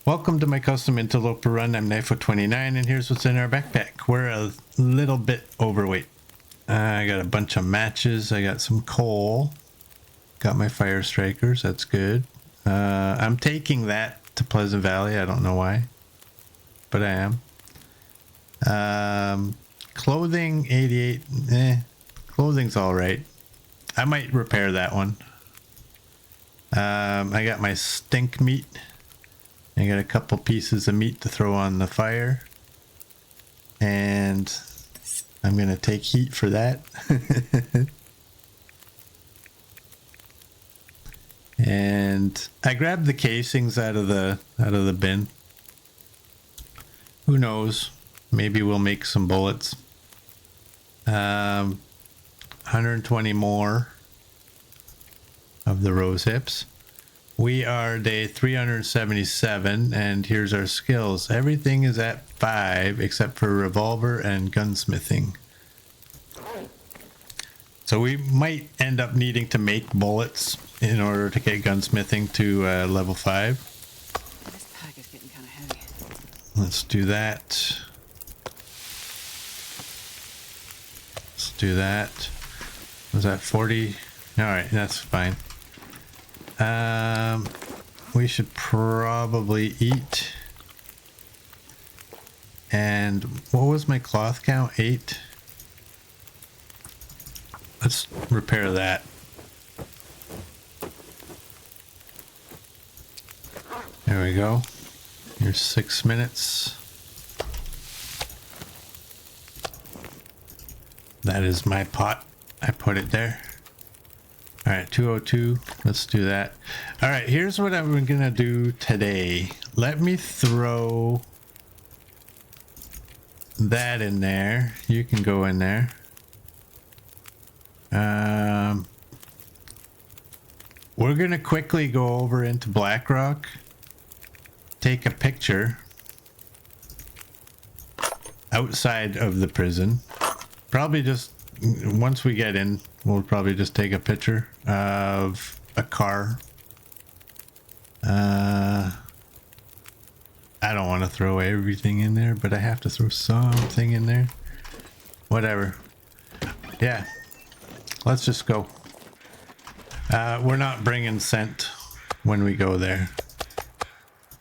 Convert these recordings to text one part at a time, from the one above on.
Welcome to my custom Interloper run. I'm Knifo29 and here's what's in our backpack. We're a little bit overweight. I got a bunch of matches. I got some coal. Got my fire strikers. That's good. I'm taking that to Pleasant Valley. I don't know why, but I am. Clothing 88. Clothing's all right. I might repair that one. I got my stink meat. I got a couple pieces of meat to throw on the fire. And I'm going to take heat for that. And I grabbed the casings out of the bin. Who knows? Maybe we'll make some bullets. 120 more of the rose hips. We are day 377, and here's our skills. Everything is at 5 except for revolver and gunsmithing. So we might end up needing to make bullets in order to get gunsmithing to level 5. This pack is getting kind of heavy. Let's do that. Let's do that. Was that 40? All right, that's fine. We should probably eat. And what was my cloth count? 8. Let's repair that. There we go. Here's 6 minutes. That is my pot. I put it there. All right, 202. Let's do that. All right, here's what I'm gonna do today. Let me throw that in there. You can go in there. We're gonna quickly go over into Blackrock, take a picture outside of the prison. Probably just once we get in, we'll probably just take a picture of a car. I don't want to throw everything in there, but I have to throw something in there. Whatever. Yeah, let's just go. We're not bringing scent when we go there.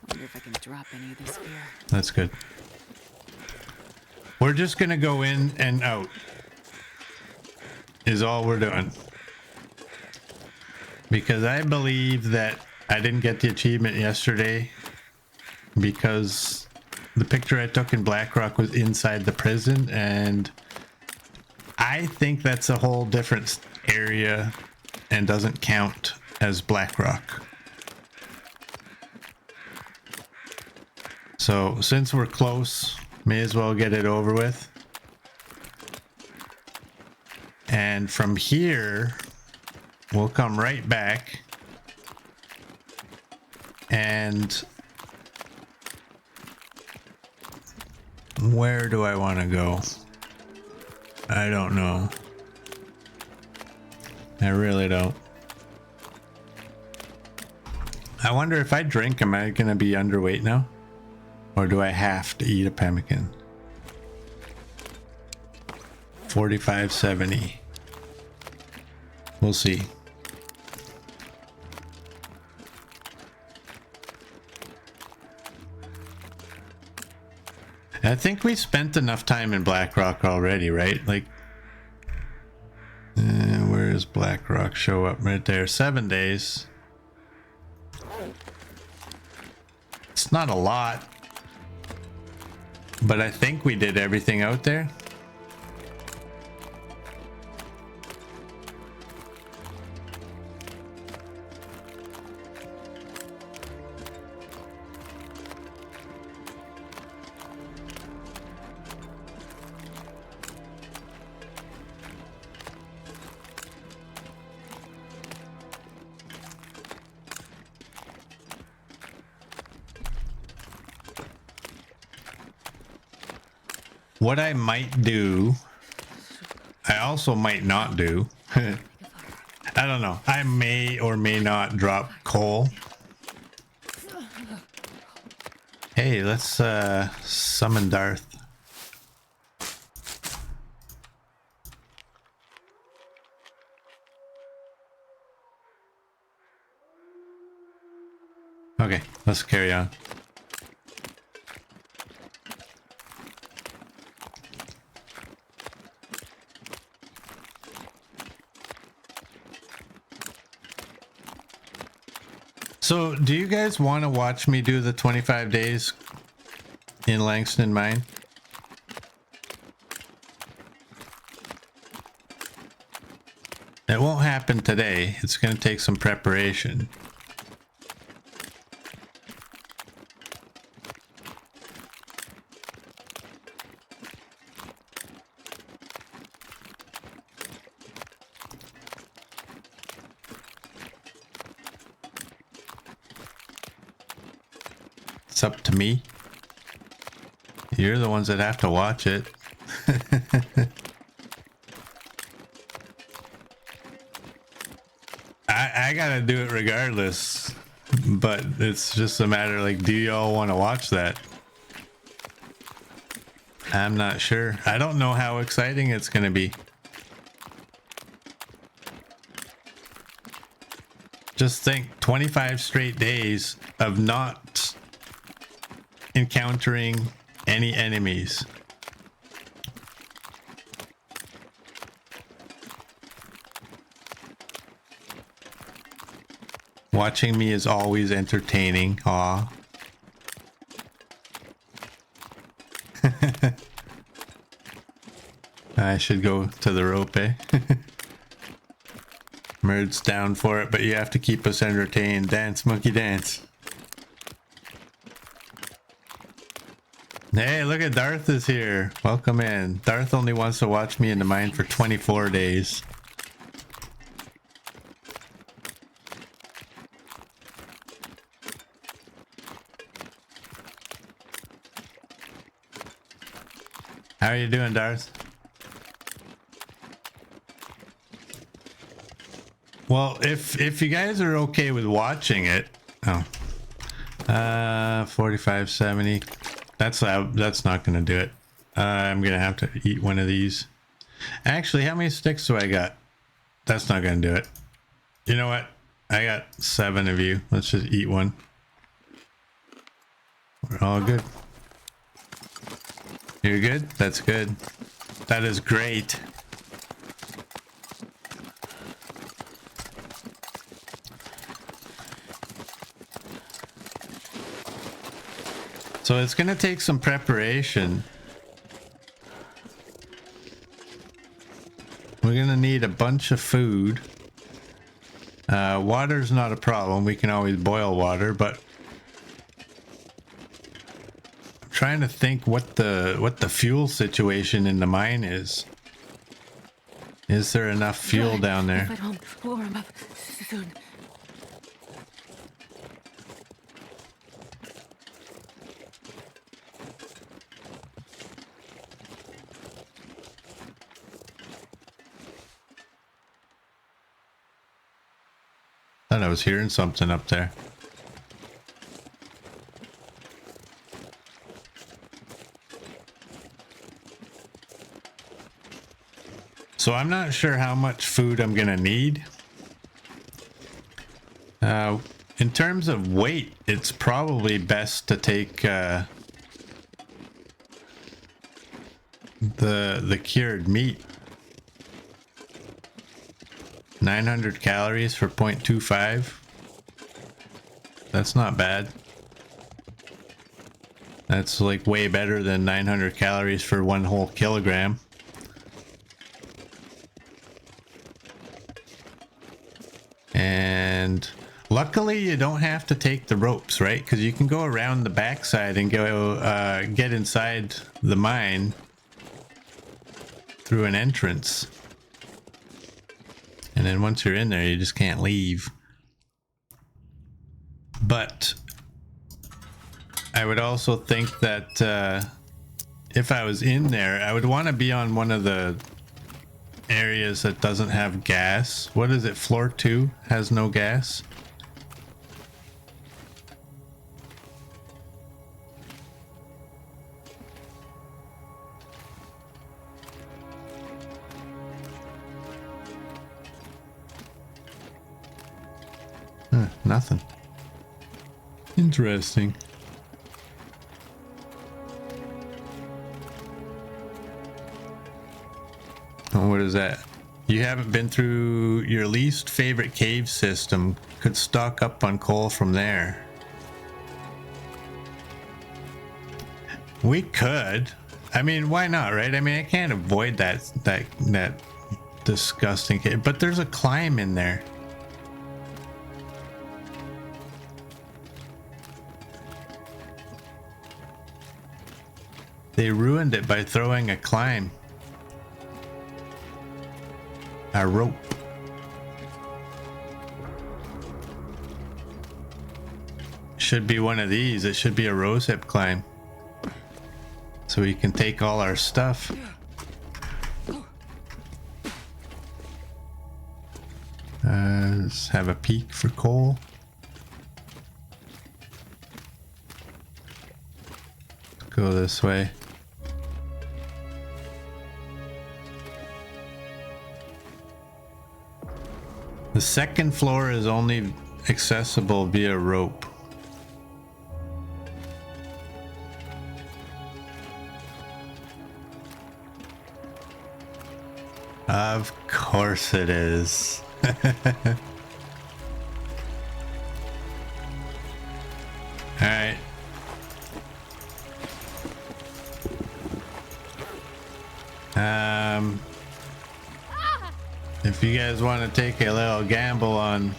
Wonder if I can drop any of this here. That's good. We're just gonna go in and out is all we're doing, because I believe that I didn't get the achievement yesterday because the picture I took in Blackrock was inside the prison, and I think that's a whole different area and doesn't count as Blackrock. So since we're close, may as well get it over with. And from here, we'll come right back. And where do I want to go? I don't know. I really don't. I wonder if I drink, am I going to be underweight now? Or do I have to eat a pemmican? 45.70. We'll see. I think we spent enough time in Blackrock already, right? Like, where does Blackrock show up? Right there. 7 days. It's not a lot, but I think we did everything out there. What I might do, I also might not do. I don't know. I may or may not drop coal Hey, let's summon Darth. Okay, let's carry on. So, do you guys want to watch me do the 25 days in Langston Mine? It won't happen today. It's going to take some preparation. It's up to me. You're the ones that have to watch it. I gotta do it regardless, but it's just a matter like, do y'all want to watch that? I'm not sure. I don't know how exciting it's gonna be. Just think, 25 straight days of not encountering any enemies. Watching me is always entertaining. Aw. I should go to the rope, eh? Merd's down for it, but you have to keep us entertained. Dance, monkey, dance. Hey, look at Darth is here. Welcome in. Darth only wants to watch me in the mine for 24 days. How are you doing, Darth? Well, if you guys are okay with watching it, 4570. That's not gonna do it. I'm gonna have to eat one of these. Actually, how many sticks do I got? That's not gonna do it. You know what? I got 7 of you. Let's just eat one. We're all good. You're good? That's good. That is great. So it's gonna take some preparation. We're gonna need a bunch of food. Water's not a problem. We can always boil water, but I'm trying to think what the fuel situation in the mine is. Is there enough fuel down there? If I don't warm up soon. Thought I was hearing something up there. So I'm not sure how much food I'm gonna need. In terms of weight, it's probably best to take the cured meat. 900 calories for 0.25. That's not bad. That's like way better than 900 calories for 1 whole kilogram. And luckily you don't have to take the ropes, right? Because you can go around the backside and go get inside the mine through an entrance. And then once you're in there, you just can't leave. But I would also think that if I was in there, I would want to be on one of the areas that doesn't have gas. What is it? Floor 2 has no gas. Nothing. Interesting. Oh, what is that? You haven't been through your least favorite cave system. Could stock up on coal from there. We could. I mean, why not, right? I mean, I can't avoid that disgusting cave, but there's a climb in there. They ruined it by throwing a climb. A rope. Should be one of these. It should be a rose hip climb. So we can take all our stuff. Let's have a peek for coal. Go this way. The second floor is only accessible via rope. Of course it is. All right. If you guys want to take a little gamble on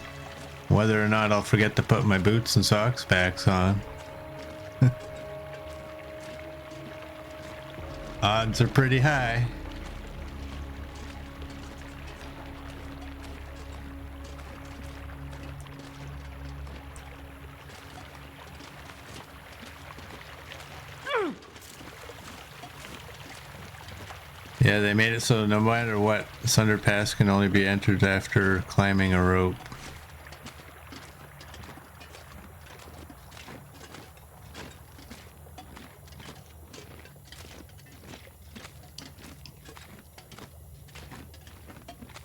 whether or not I'll forget to put my boots and socks back on. Odds are pretty high. Yeah, they made it so no matter what, this underpass can only be entered after climbing a rope.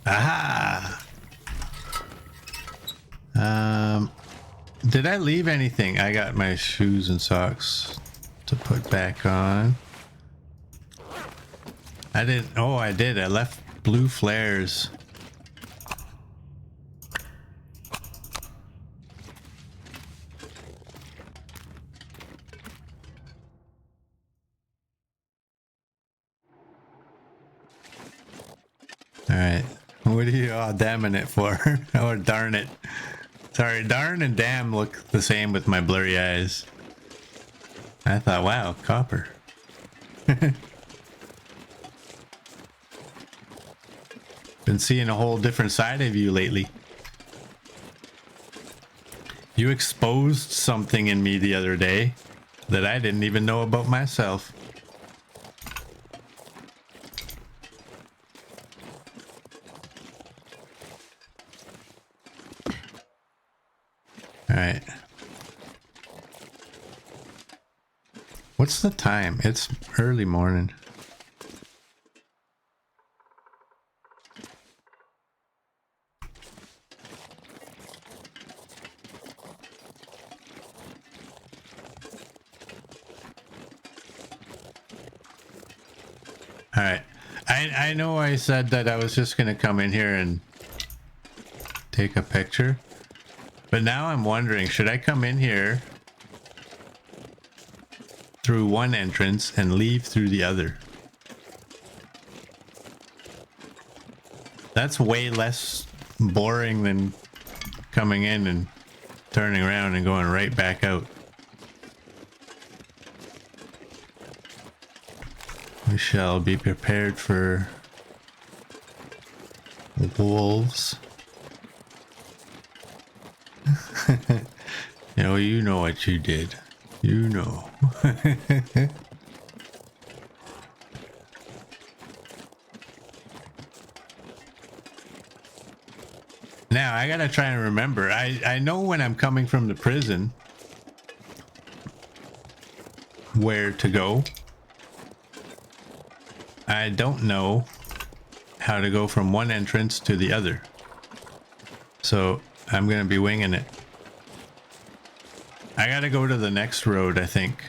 Aha! Did I leave anything? I got my shoes and socks to put back on. I didn't. Oh, I did. I left blue flares. All right. What are you all damning it for? Oh, darn it. Sorry, darn and damn look the same with my blurry eyes. I thought, wow, copper. Been seeing a whole different side of you lately. You exposed something in me the other day that I didn't even know about myself. All right. What's the time? It's early morning. All right. I know I said that I was just going to come in here and take a picture, but now I'm wondering, should I come in here through one entrance and leave through the other? That's way less boring than coming in and turning around and going right back out. We shall be prepared for wolves. You know what you did. You know. Now, I gotta try and remember. I know when I'm coming from the prison where to go. I don't know how to go from one entrance to the other. So I'm going to be winging it. I gotta go to the next road, I think.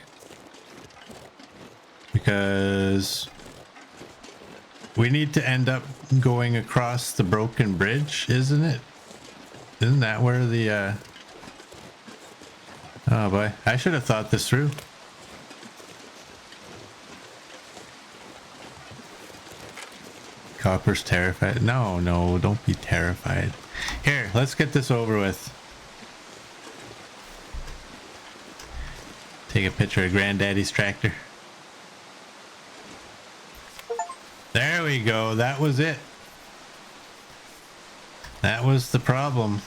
Because we need to end up going across the broken bridge, isn't it? Isn't that where the, Oh boy, I should have thought this through. Copper's terrified. No, no, don't be terrified. Here, let's get this over with. Take a picture of Granddaddy's tractor. There we go. That was it. That was the problem.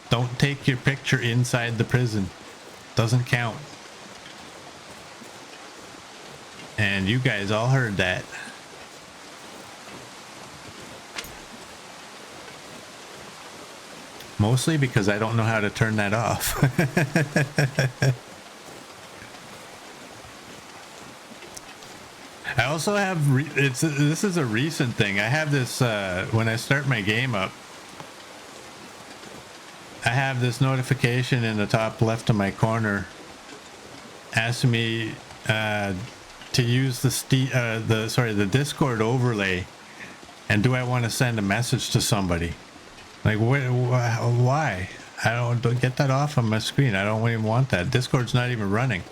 Don't take your picture inside the prison. Doesn't count. And you guys all heard that. Mostly because I don't know how to turn that off. I also have, this is a recent thing. I have this, when I start my game up, I have this notification in the top left of my corner asking me to use the Discord overlay, and do I want to send a message to somebody? Like, why? Don't get that off on my screen. I don't even want that. Discord's not even running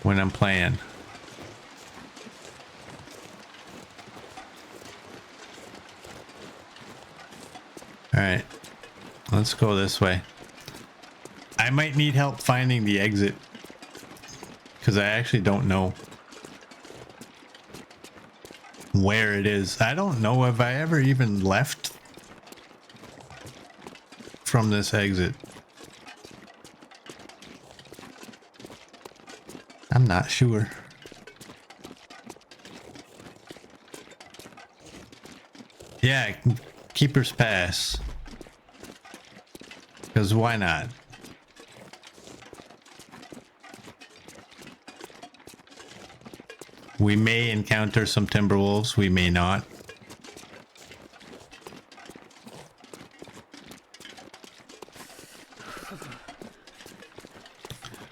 when I'm playing. All right, let's go this way. I might need help finding the exit because I actually don't know where it is. I don't know if I ever even left from this exit. I'm not sure. Yeah, Keeper's Pass. Because why not? We may encounter some timberwolves, we may not.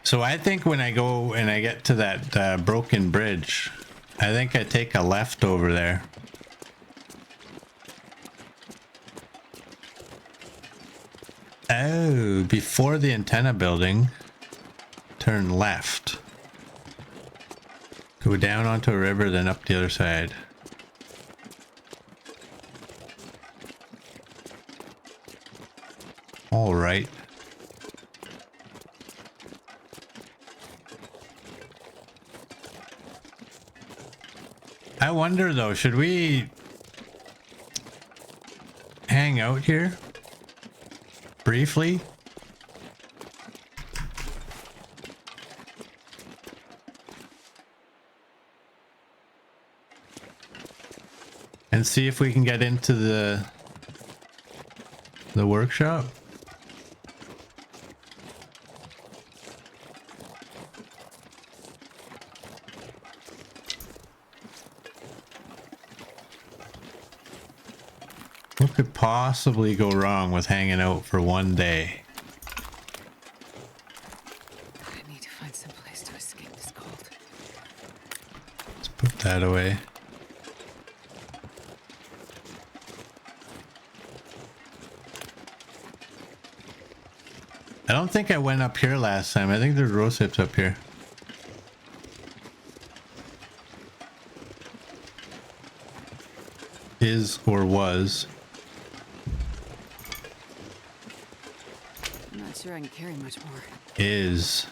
So I think when I go and I get to that broken bridge, I think I take a left over there. Oh, before the antenna building, turn left. Go down onto a river, then up the other side. All right. I wonder though, should we hang out here briefly? And see if we can get into the workshop? What could possibly go wrong with hanging out for one day? I need to find some place to escape this cold. Let's put that away. I don't think I went up here last time. I think there's rose hips up here. Is or was. I'm not sure I can carry much more. Is.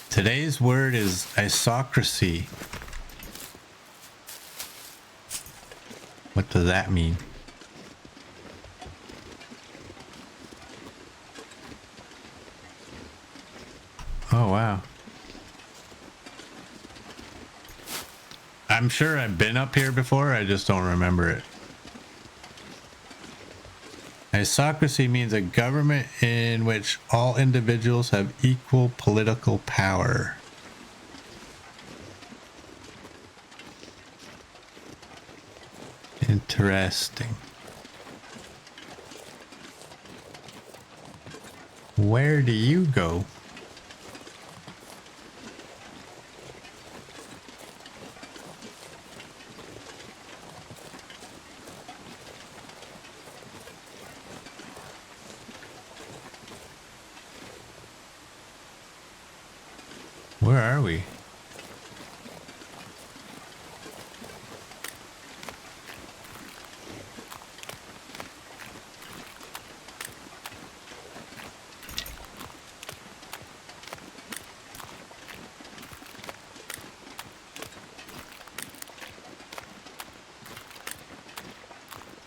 Today's word is isocracy. What does that mean? Oh, wow. I'm sure I've been up here before, I just don't remember it. Isocracy means a government in which all individuals have equal political power. Interesting. Where do you go? Where are we?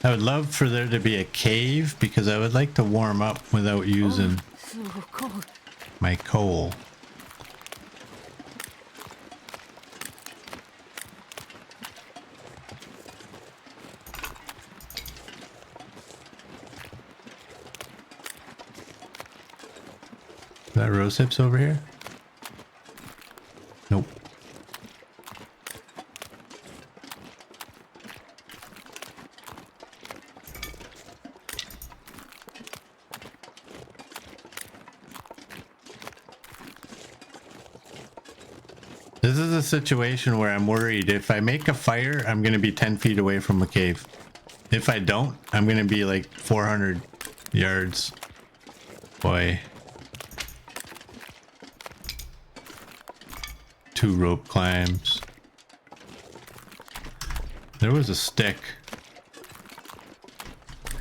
I would love for there to be a cave because I would like to warm up without using So cold. my coal. Is that rose hips over here? Nope. This is a situation where I'm worried if I make a fire, I'm going to be 10 feet away from a cave. If I don't, I'm going to be like 400 yards. Boy. 2 rope climbs. There was a stick.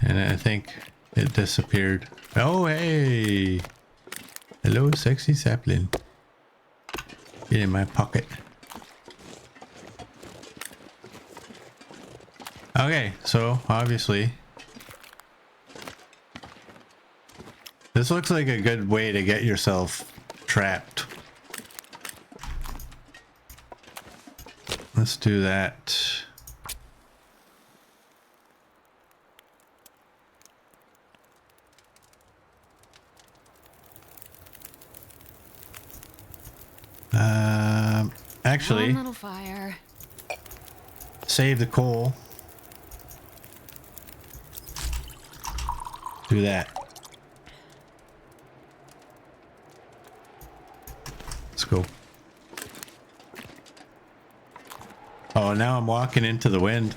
And I think it disappeared. Oh, hey! Hello, sexy sapling. Get in my pocket. Okay, so obviously this looks like a good way to get yourself trapped. Let's do that. Actually, One little fire. save the coal. Do that. Let's go. Oh, now I'm walking into the wind.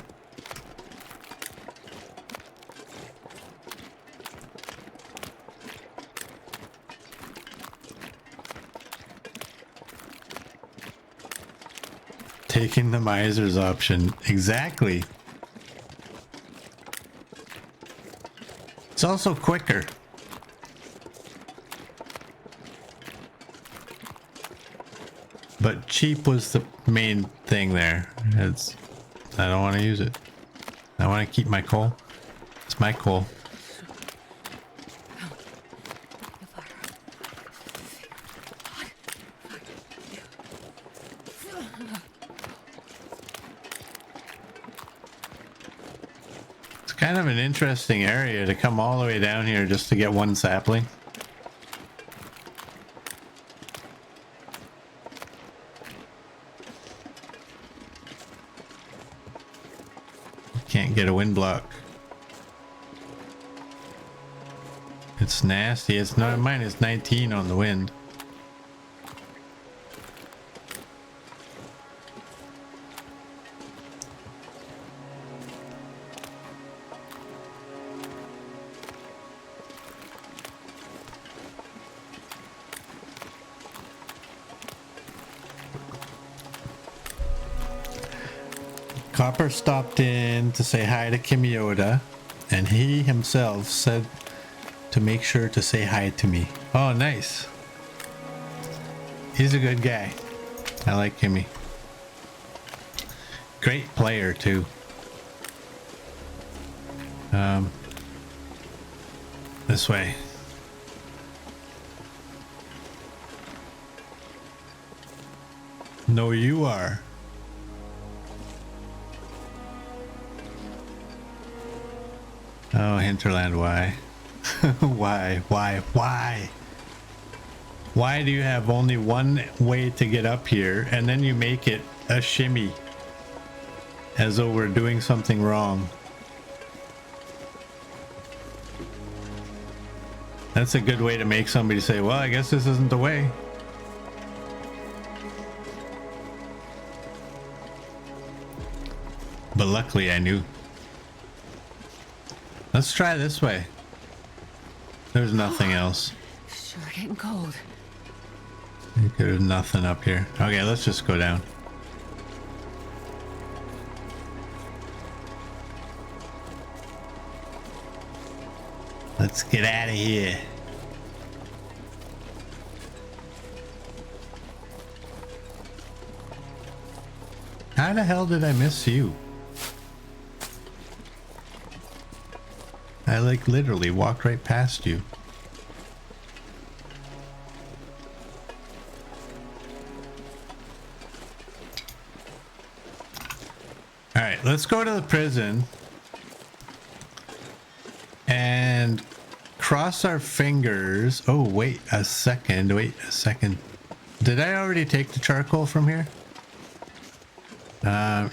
Taking the miser's option. Exactly. It's also quicker. But cheap was the main thing there. It's, I don't want to use it. I want to keep my coal. It's my coal. Kind of an interesting area to come all the way down here just to get one sapling. Can't get a wind block. It's nasty. It's not mine. It's 19 on the wind. Copper stopped in to say hi to Kimioda, and he himself said to make sure to say hi to me. Oh, nice. He's a good guy. I like Kimmy. Great player, too. This way. No, you are. Oh, Hinterland, why? Why? Why do you have only one way to get up here and then you make it a shimmy? As though we're doing something wrong. That's a good way to make somebody say, well, I guess this isn't the way. But luckily I knew. Let's try this way. There's nothing else. Sure getting cold. There's nothing up here. Okay, let's just go down. Let's get out of here. How the hell did I miss you? I like literally walked right past you. All right, let's go to the prison and cross our fingers. Oh, wait a second. Wait a second. Did I already take the charcoal from here?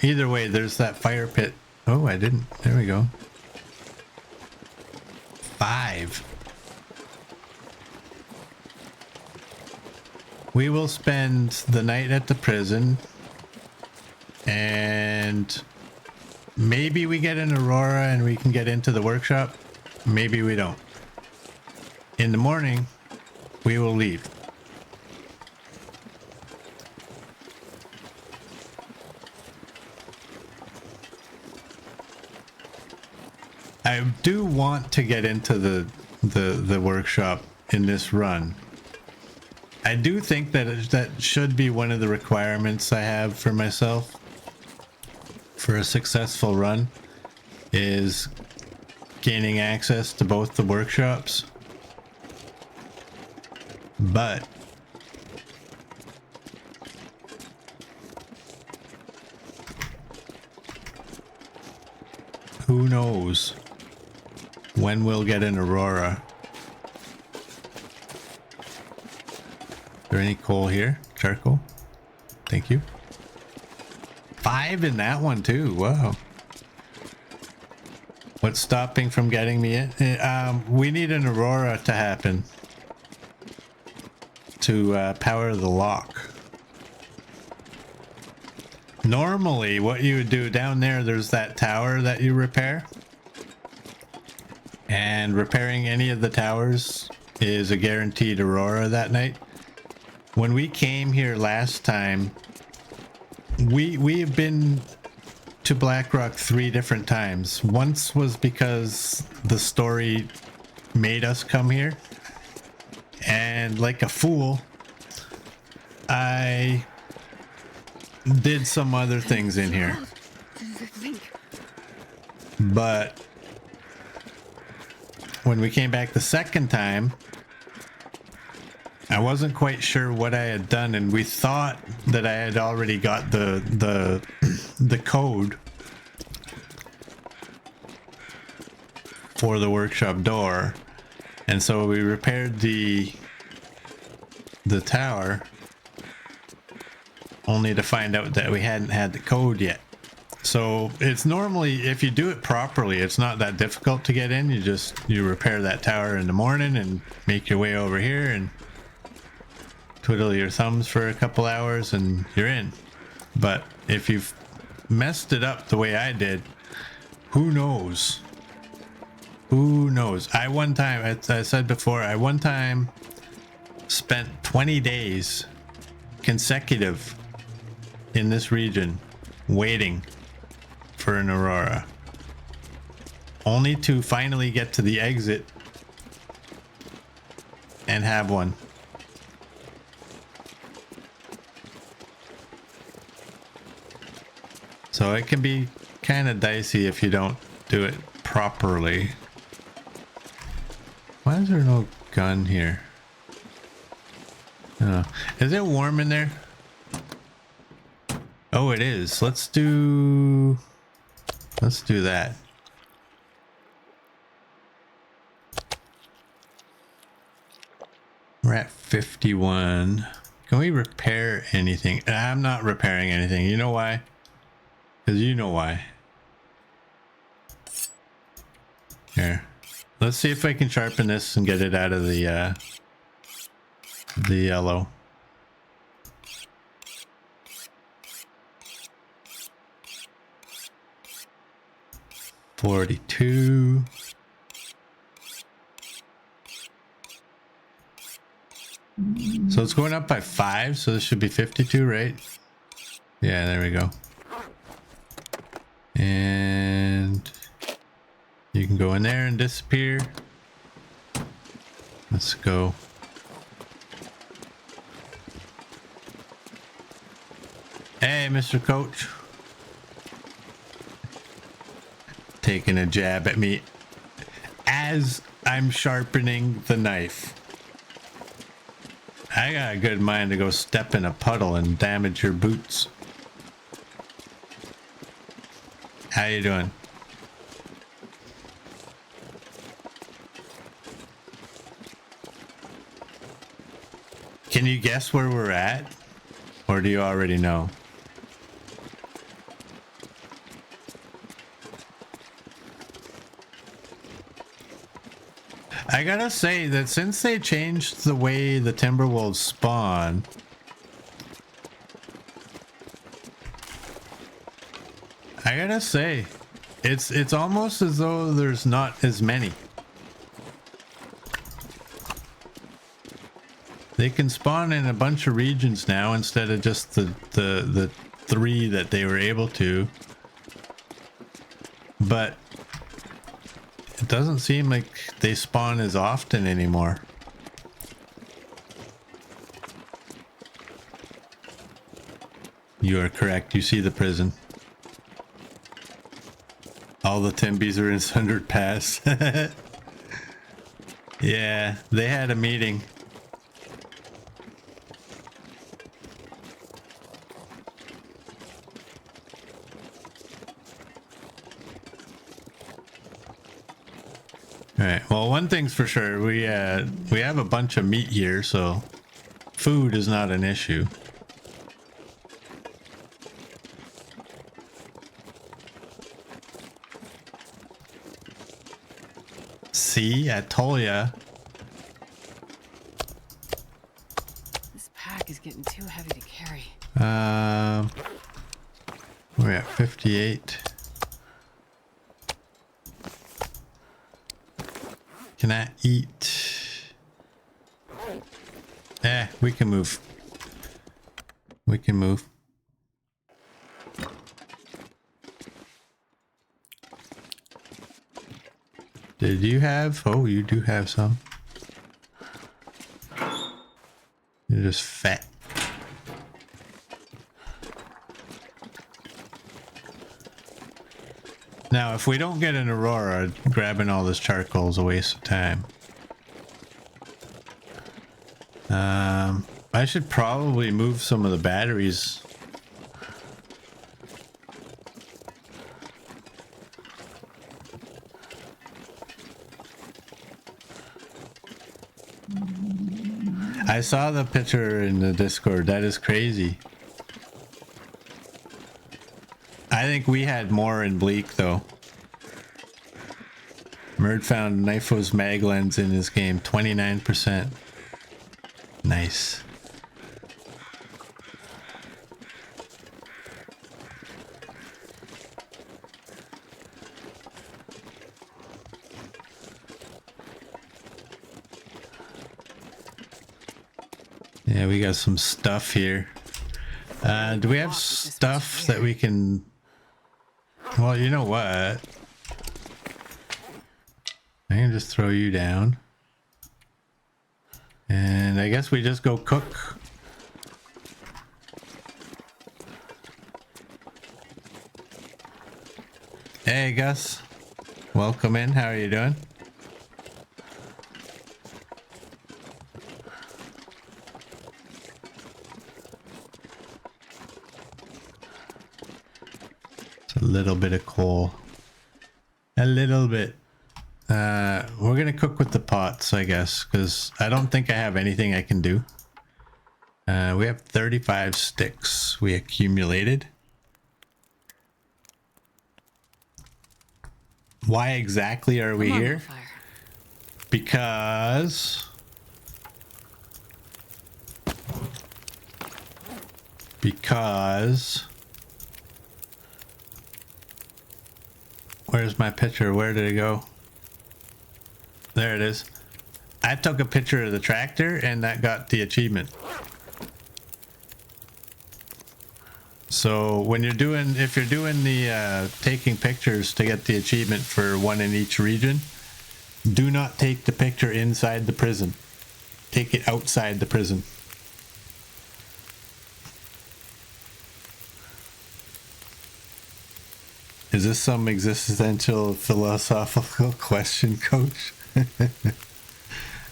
Either way, there's that fire pit. Oh, I didn't. There we go. 5. We will spend the night at the prison, and maybe we get an aurora and we can get into the workshop. Maybe we don't. In the morning, we will leave. I do want to get into the workshop in this run. I do think that that should be one of the requirements I have for myself for a successful run, is gaining access to both the workshops. But who knows when we'll get an aurora. Is there any coal here? Charcoal? Thank you. 5 in that one too. Wow. What's stopping from getting me in? We need an aurora to happen to power the lock. Normally what you would do down there's that tower that you repair, and repairing any of the towers is a guaranteed aurora that night. When we came here last time, we've been to Blackrock 3 different times. Once was because the story made us come here, and like a fool, I did some other things in here. But when we came back the second time, I wasn't quite sure what I had done, and we thought that I had already got the code for the workshop door, and so we repaired the tower, only to find out that we hadn't had the code yet. So it's normally, if you do it properly, it's not that difficult to get in. You repair that tower in the morning and make your way over here and twiddle your thumbs for a couple hours and you're in. But if you've messed it up the way I did, who knows? Who knows? I said before, I one time spent 20 days consecutive in this region waiting for an aurora, only to finally get to the exit and have one. So it can be kind of dicey if you don't do it properly. Why is there no gun here? Oh. Is it warm in there? Oh, it is. Let's do that. We're at 51. Can we repair anything? I'm not repairing anything. You know why? Because you know why. Here. Let's see if I can sharpen this and get it out of the yellow. $42. So it's going up by 5, so this should be 52, right? Yeah, there we go. And you can go in there and disappear. Let's go. Hey, Mr. Coach. Taking a jab at me as I'm sharpening the knife. I got a good mind to go step in a puddle and damage your boots. How you doing? Can you guess where we're at? Or do you already know? I gotta say that since they changed the way the Timberwolves spawn, I gotta say, it's almost as though there's not as many. They can spawn in a bunch of regions now instead of just the 3 that they were able to. But it doesn't seem like they spawn as often anymore. You are correct. You see the prison. All the Timbies are in Sundered Pass. Yeah, they had a meeting. All right. Well, one thing's for sure, we have a bunch of meat here, so food is not an issue. See, I told ya. This pack is getting too heavy to carry. We're at 58. Can I eat? We can move. We can move. Did you have? Oh, you do have some. You're just fat. Now, if we don't get an Aurora, grabbing all this charcoal is a waste of time. I should probably move some of the batteries. I saw the picture in the Discord. That is crazy. I think we had more in Bleak, though. Merd found Knife's mag lens in his game. 29%. Nice. Yeah, we got some stuff here. Do we have stuff that we can... Well, you know what? I can just throw you down. And I guess we just go cook. Hey, Gus. Welcome in. How are you doing? A little bit of coal. A little bit. We're gonna cook with the pots, I guess, because I don't think I have anything I can do. We have 35 sticks we accumulated. Why exactly are we here? because where's my picture? Where did it go? There it is. I took a picture of the tractor and that got the achievement. So when if you're doing the taking pictures to get the achievement for one in each region, do not take the picture inside the prison. Take it outside the prison. Is this some existential philosophical question, Coach?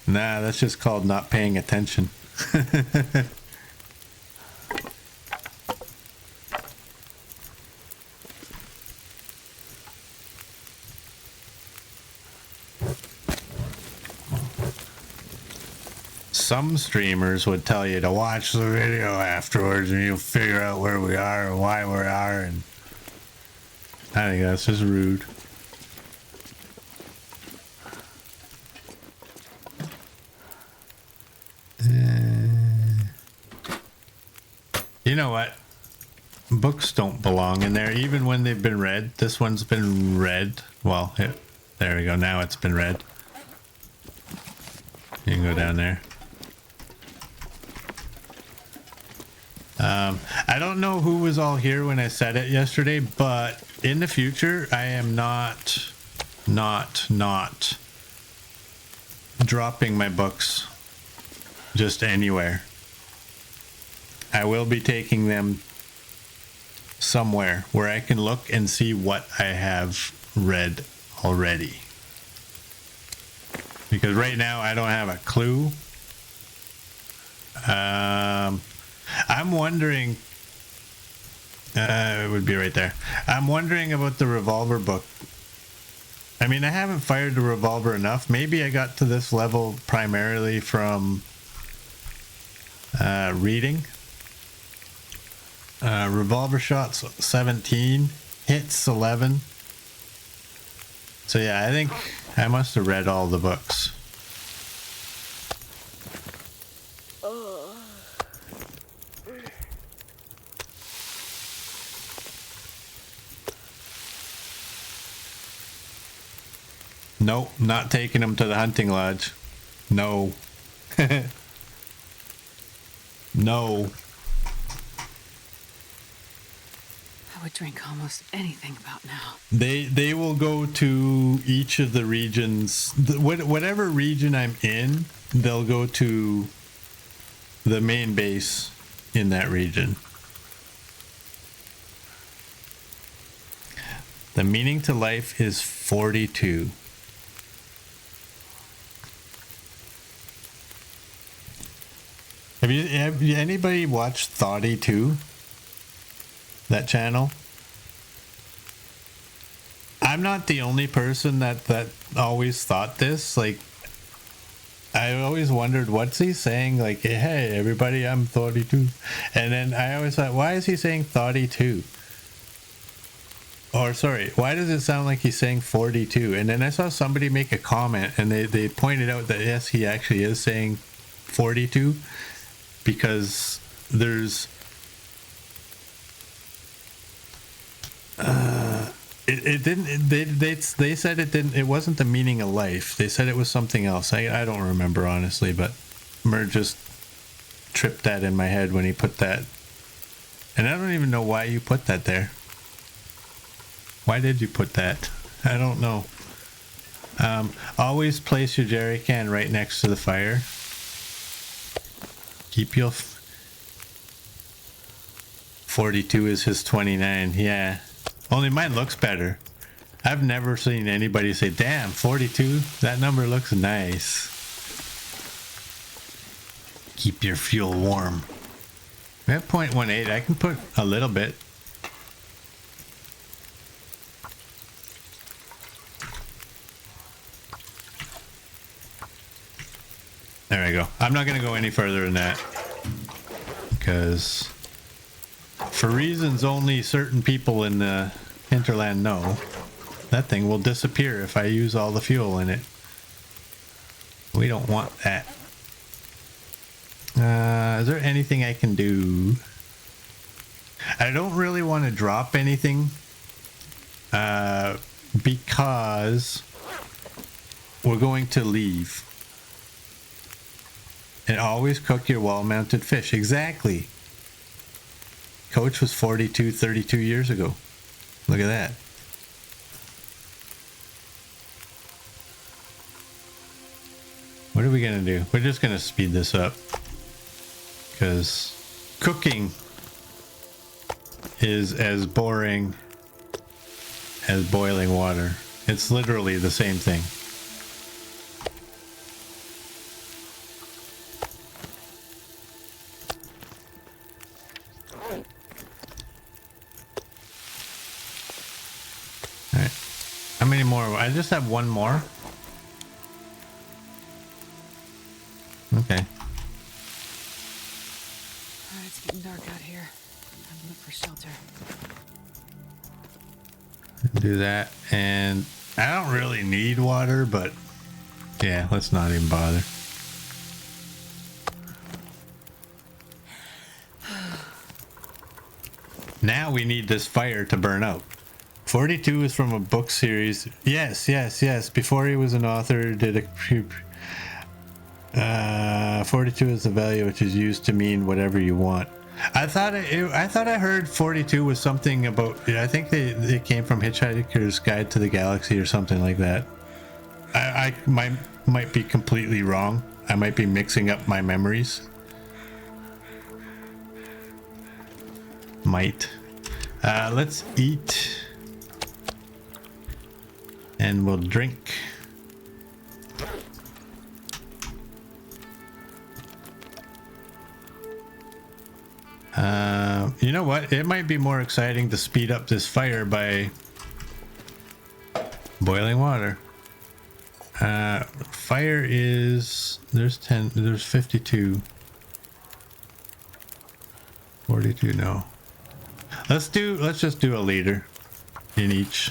Nah, that's just called not paying attention. Some streamers would tell you to watch the video afterwards and you'll figure out where we are and why we are, and I think that's just rude. You know what? Books don't belong in there, even when they've been read. This one's been read. Well, there we go. Now it's been read. You can go down there. I don't know who was all here when I said it yesterday, but in the future, I am not dropping my books just anywhere. I will be taking them somewhere where I can look and see what I have read already. Because right now I don't have a clue. I'm wondering, it would be right there. I'm wondering about the revolver book. I mean, I haven't fired the revolver enough. Maybe I got to this level primarily from reading. Revolver shots 17, hits 11. So yeah, I think I must have read all the books. Nope, not taking them to the hunting lodge. No. No. I would drink almost anything about now. They will go to each of the regions. Whatever region I'm in, they'll go to the main base in that region. The meaning to life is 42. Have anybody watched Thoughty 2? That channel? I'm not the only person that always thought this. Like, I always wondered, what's he saying? Like, hey, everybody, I'm Thoughty 2. And then I always thought, why is he saying Thoughty 2? Or, sorry, why does it sound like he's saying 42? And then I saw somebody make a comment, and they pointed out that, yes, he actually is saying 42. Because there's they said it wasn't the meaning of life. They said it was something else. I don't remember honestly, but Mer just tripped that in my head when he put that, and I don't even know why you put that there. Why did you put that? I don't know. Always place your jerry can right next to the fire. Keep your 42 is his 29. Yeah. Only mine looks better. I've never seen anybody say, damn, 42? That number looks nice. Keep your fuel warm. We have 0.18. I can put a little bit. There we go. I'm not going to go any further than that. Because for reasons only certain people in the hinterland know, that thing will disappear if I use all the fuel in it. We don't want that. Is there anything I can do? I don't really want to drop anything because we're going to leave. And always cook your wall-mounted fish. Exactly. Coach was 32 years ago. Look at that. What are we going to do? We're just going to speed this up. Because cooking is as boring as boiling water. It's literally the same thing. Alright. How many more? I just have one more. Okay. Alright, it's getting dark out here. Time to look for shelter. Do that, and I don't really need water, but yeah, let's not even bother. Now we need this fire to burn out. 42 is from a book series. Yes. Before he was an author, did a 42 is the value which is used to mean whatever you want. I thought I heard 42 was something about. I think they came from Hitchhiker's Guide to the Galaxy or something like that. I might be completely wrong. I might be mixing up my memories. Might. Let's eat. And we'll drink. You know what? It might be more exciting to speed up this fire by boiling water. Fire is... There's 10... There's 52. 42, no. Let's just do a liter in each.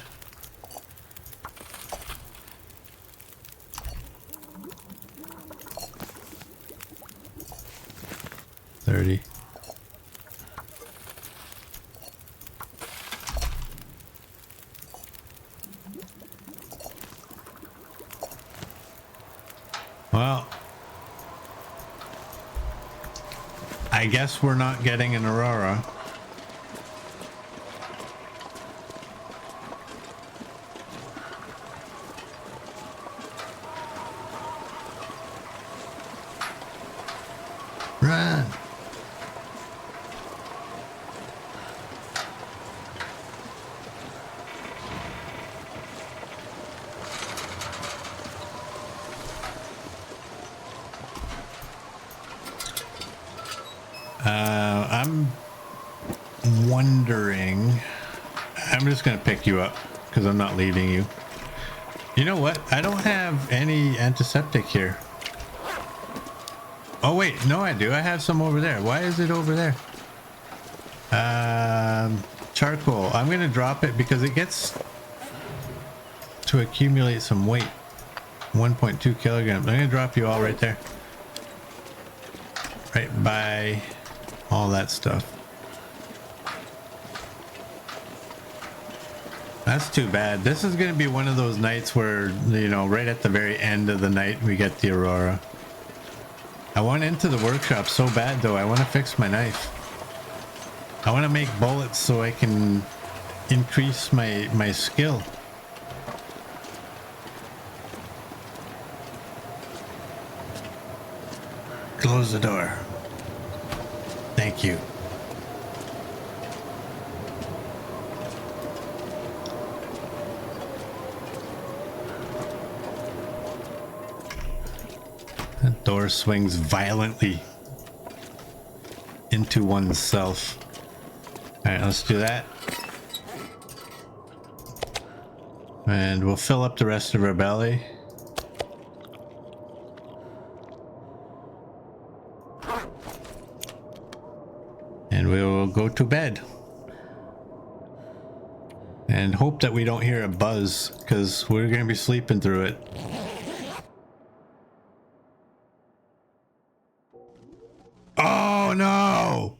$30. Well, I guess we're not getting an aurora. Run! I'm wondering. I'm just gonna pick you up because I'm not leaving you. You know what? I don't have any antiseptic here. Oh wait, no I do. I have some over there. Why is it over there? Charcoal. I'm gonna drop it because it gets to accumulate some weight. 1.2 kilograms. I'm gonna drop you all right there. Right by all that stuff. That's too bad. This is gonna be one of those nights where, you know, right at the very end of the night we get the aurora. I want into the workshop so bad though. I want to fix my knife. I want to make bullets so I can increase my skill. Close the door. Thank you. That door swings violently into oneself. All right, let's do that. And we'll fill up the rest of our belly. And we will go to bed. And hope that we don't hear a buzz, because we're going to be sleeping through it. Oh no!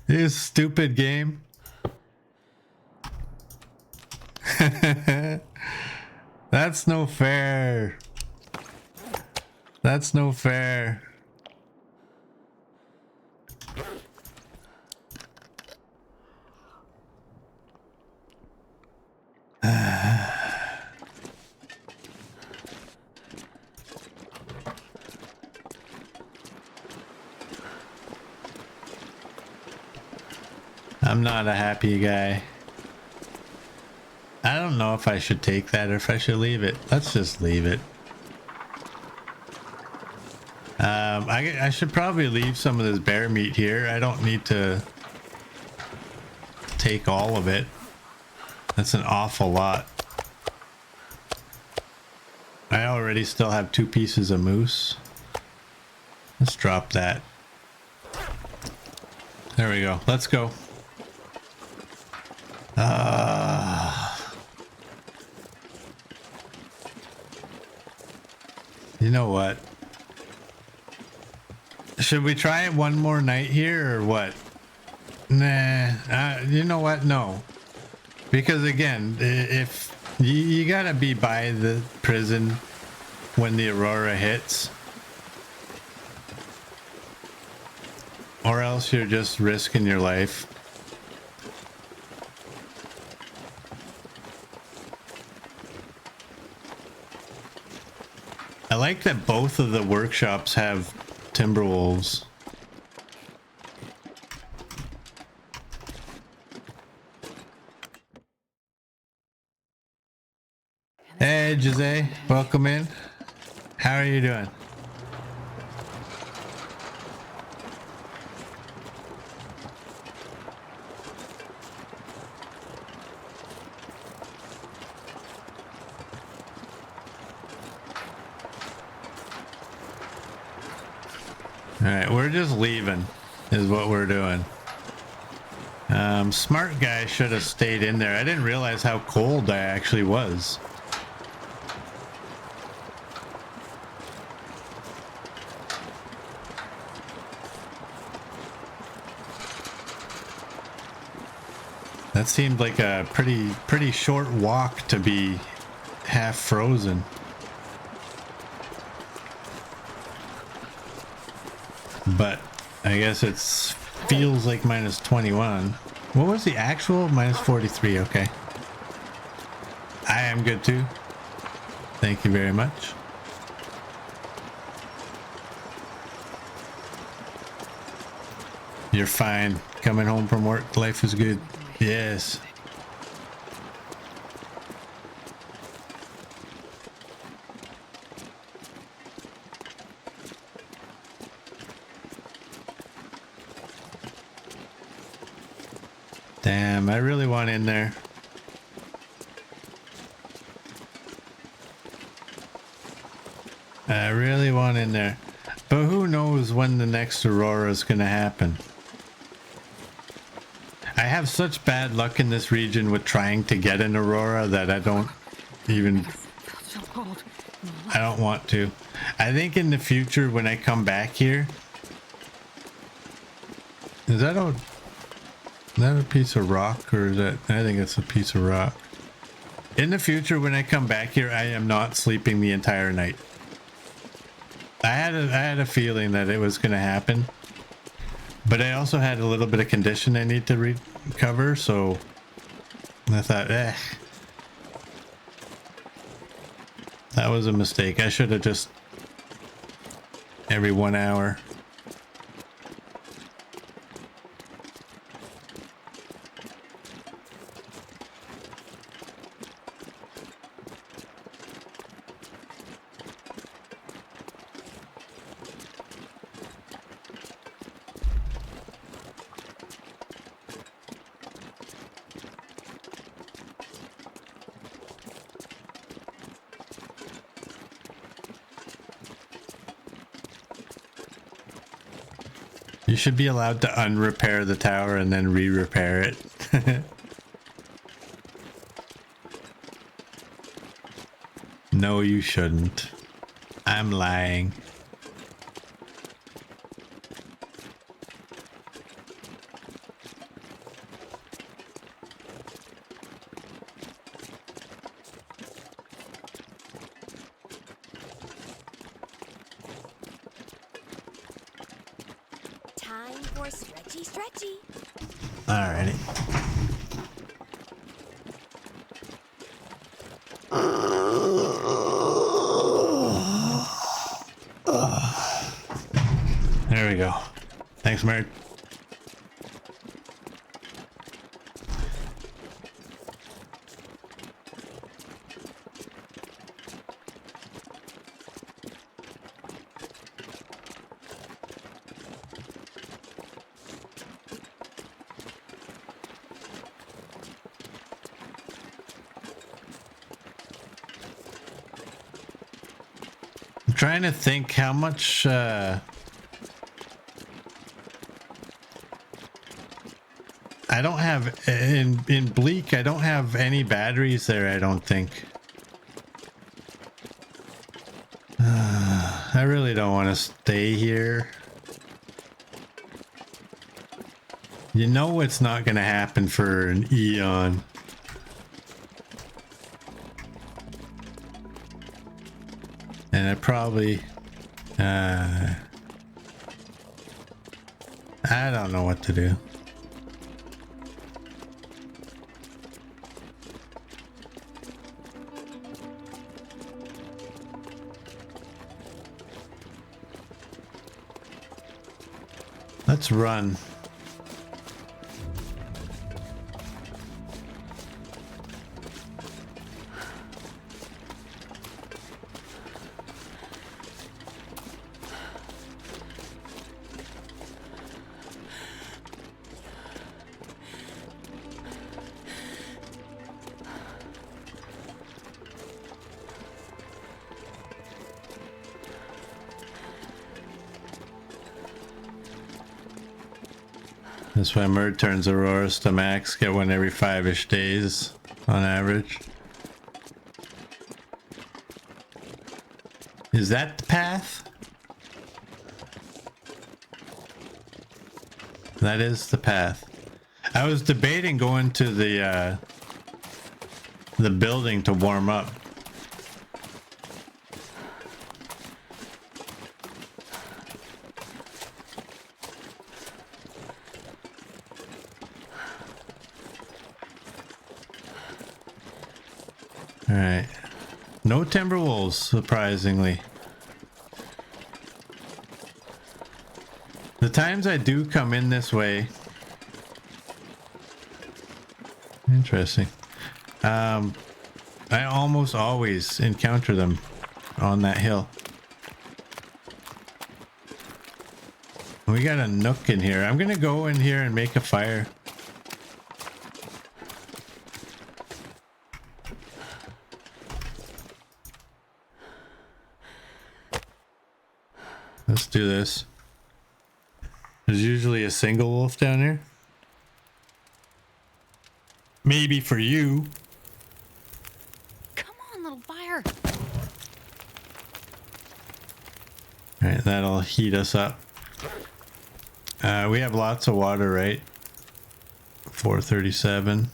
You stupid game. That's no fair. That's no fair. I'm not a happy guy. I don't know if I should take that or if I should leave it. Let's just leave it. I should probably leave some of this bear meat here. I don't need to take all of it. That's an awful lot. I already still have 2 pieces of moose. Let's drop that. There we go. Let's go. You know what? Should we try it one more night here or what? Nah, you know what? No. Because again, if you gotta be by the prison when the aurora hits, or else you're just risking your life. I like that both of the workshops have timber wolves. Hey, Jose, welcome in. How are you doing? All right, we're just leaving is what we're doing. Smart guy should have stayed in there. I didn't realize how cold I actually was. That seemed like a pretty short walk to be half frozen. But I guess it feels like minus 21. What was the actual? Minus 43. Okay. I am good too. Thank you very much. You're fine. Coming home from work, life is good. Yes. Damn, I really want in there. I really want in there. But who knows when the next aurora is going to happen. I have such bad luck in this region with trying to get an aurora that I don't even... I don't want to. I think in the future when I come back here... Is that a piece of rock or is that... I think it's a piece of rock. In the future when I come back here, I am not sleeping the entire night. I had a feeling that it was going to happen. But I also had a little bit of condition I need to recover, so I thought, that was a mistake. I should have just every 1 hour. You should be allowed to unrepair the tower and then re-repair it. No, you shouldn't. I'm lying. more stretchy, stretchy. Alrighty. There we go. Thanks, Mert. I'm trying to think how much I don't have in Bleak. I don't have any batteries there, I don't think. I really don't want to stay here. You know it's not going to happen for an Eon. And I probably I don't know what to do. Let's run. That's why Mert turns Auroras to max, get one every 5-ish days on average. Is that the path? That is the path. I was debating going to the building to warm up. Alright. No Timberwolves, surprisingly. The times I do come in this way... Interesting. I almost always encounter them on that hill. We got a nook in here. I'm gonna go in here and make a fire. Let's do this. There's usually a single wolf down here. Maybe for you. Come on, little fire. Alright, that'll heat us up. We have lots of water, right? 437.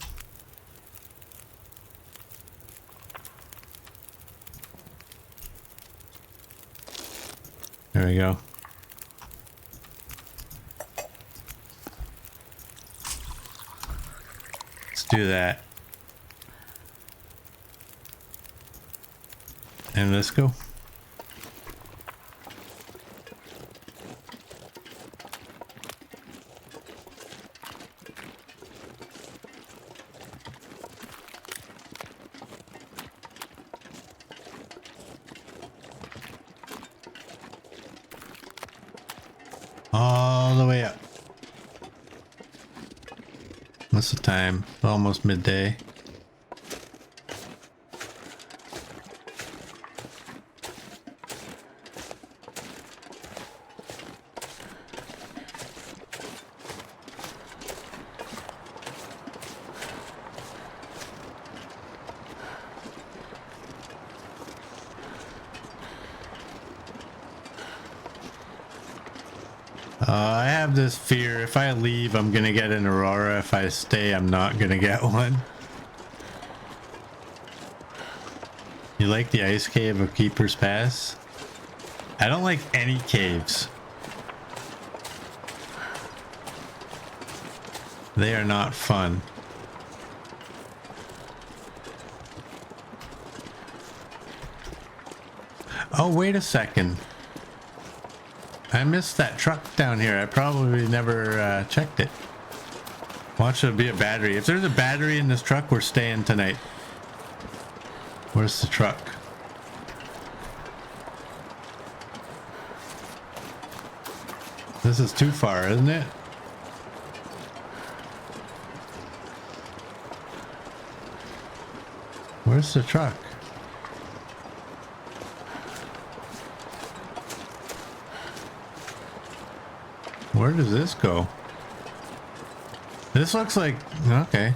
There we go. Let's do that. And let's go. All the way up. What's the time? Almost midday. I have this fear, if I leave, I'm gonna get an Aurora. If I stay, I'm not gonna get one. You like the ice cave of Keeper's Pass? I don't like any caves. They are not fun. Oh, wait a second. I missed that truck down here. I probably never checked it. Watch, it'll be a battery. If there's a battery in this truck, we're staying tonight. Where's the truck? This is too far, isn't it? Where's the truck? Where does this go? This looks like... okay.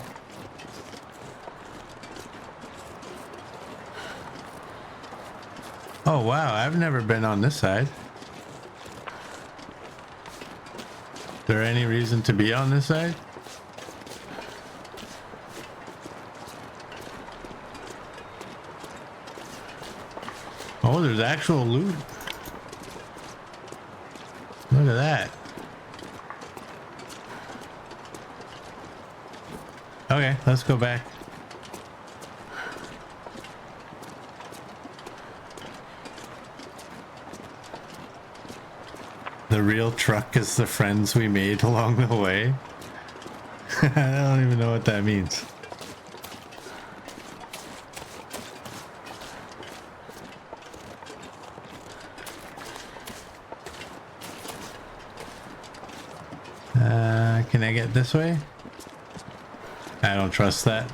Oh, wow. I've never been on this side. Is there any reason to be on this side? Oh, there's actual loot. Look at that. Okay, let's go back. The real truck is the friends we made along the way. I don't even know what that means. Can I get this way? I don't trust that.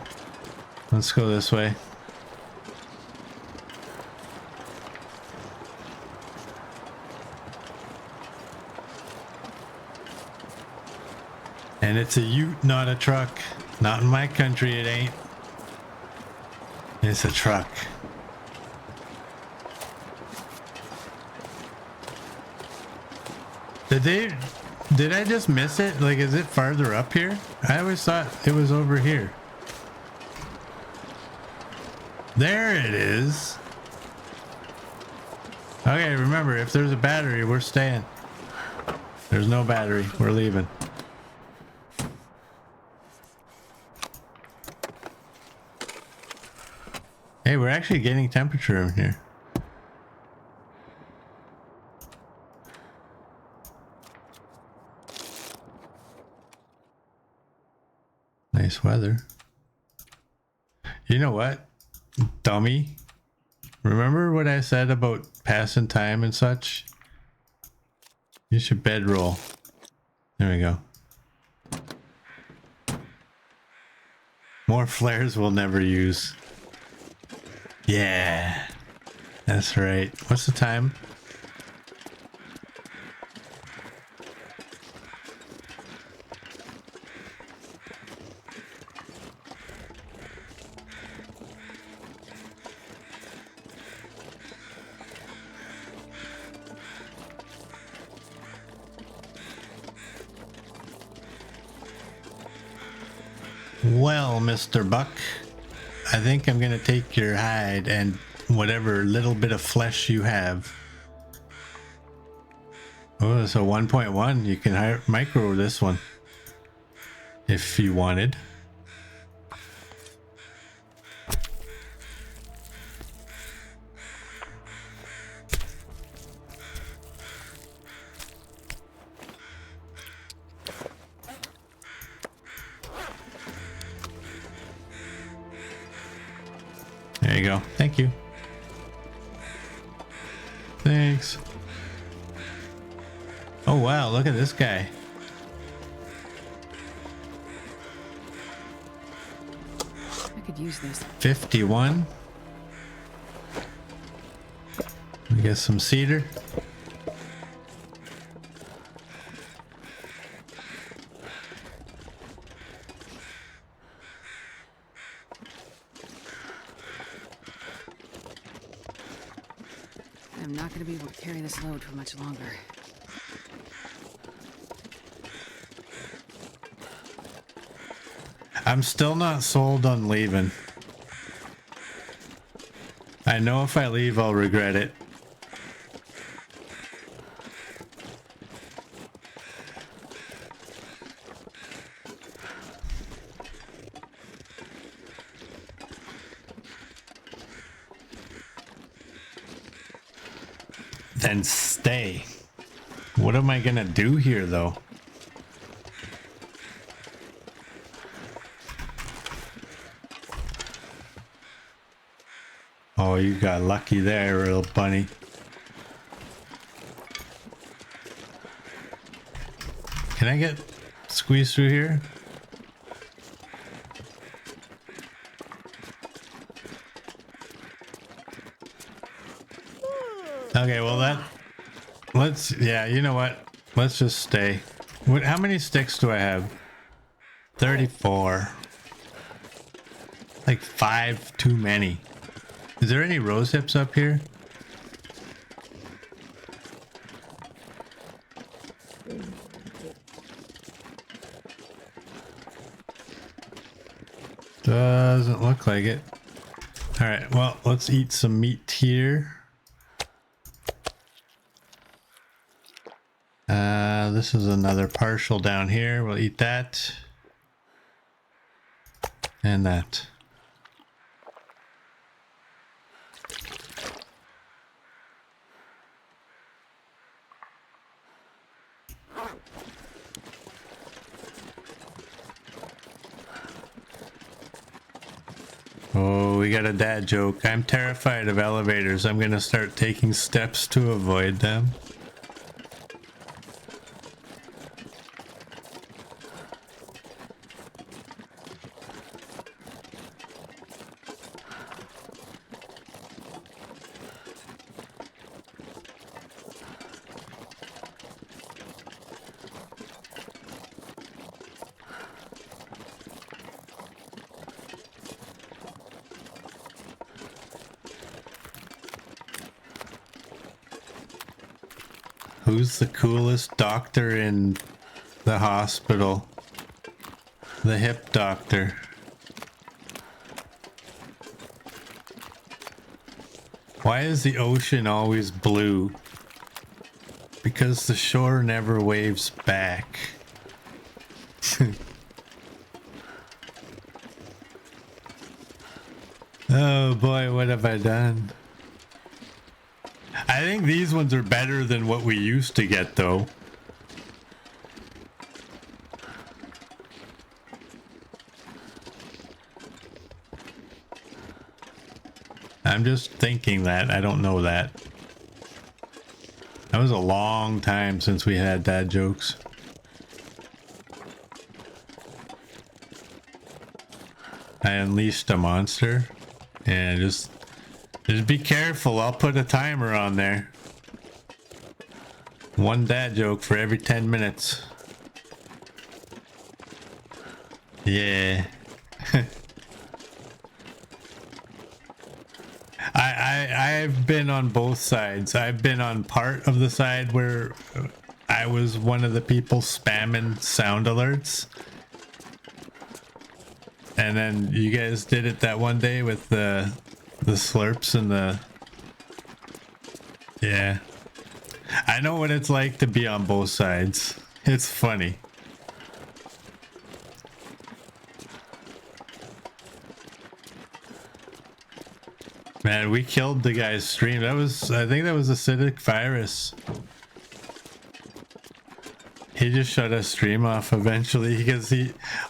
Let's go this way. And it's a ute, not a truck. Not in my country, it ain't. It's a truck. Did I just miss it? Like, is it farther up here? I always thought it was over here. There it is. Okay, remember, if there's a battery, we're staying. There's no battery. We're leaving. Hey, we're actually getting temperature in here. Nice weather. You know what, dummy? Remember what I said about passing time and such? You should bedroll. There we go. More flares we'll never use. Yeah, that's right. What's the time? Well, Mr. Buck, I think I'm gonna take your hide and whatever little bit of flesh you have. Oh, so 1.1. You can micro this one if you wanted. There you go. Thank you. Thanks. Oh wow, look at this guy. I could use this. 51. We get some cedar. I'm not going to be able to carry this load for much longer. I'm still not sold on leaving. I know if I leave, I'll regret it. Then stay. What am I gonna do here, though? Oh, you got lucky there, little bunny. Can I get squeezed through here? Okay, well yeah, you know what? Let's just stay. How many sticks do I have? 34. Like 5 too many. Is there any rose hips up here? Doesn't look like it. All right, well, let's eat some meat here. This is another partial down here. We'll eat that. And that. Oh, we got a dad joke. I'm terrified of elevators. I'm gonna start taking steps to avoid them. Who's the coolest doctor in the hospital? The hip doctor. Why is the ocean always blue? Because the shore never waves back. Oh boy, what have I done? I think these ones are better than what we used to get, though. I'm just thinking that. I don't know that. That was a long time since we had dad jokes. I unleashed a monster. And just be careful. I'll put a timer on there. One dad joke for every 10 minutes. Yeah. I've been on both sides. I've been on part of the side where I was one of the people spamming sound alerts. And then you guys did it that one day with the slurps and the... Yeah. I know what it's like to be on both sides. It's funny. Man, we killed the guy's stream. I think that was acidic virus. He just shut his stream off eventually because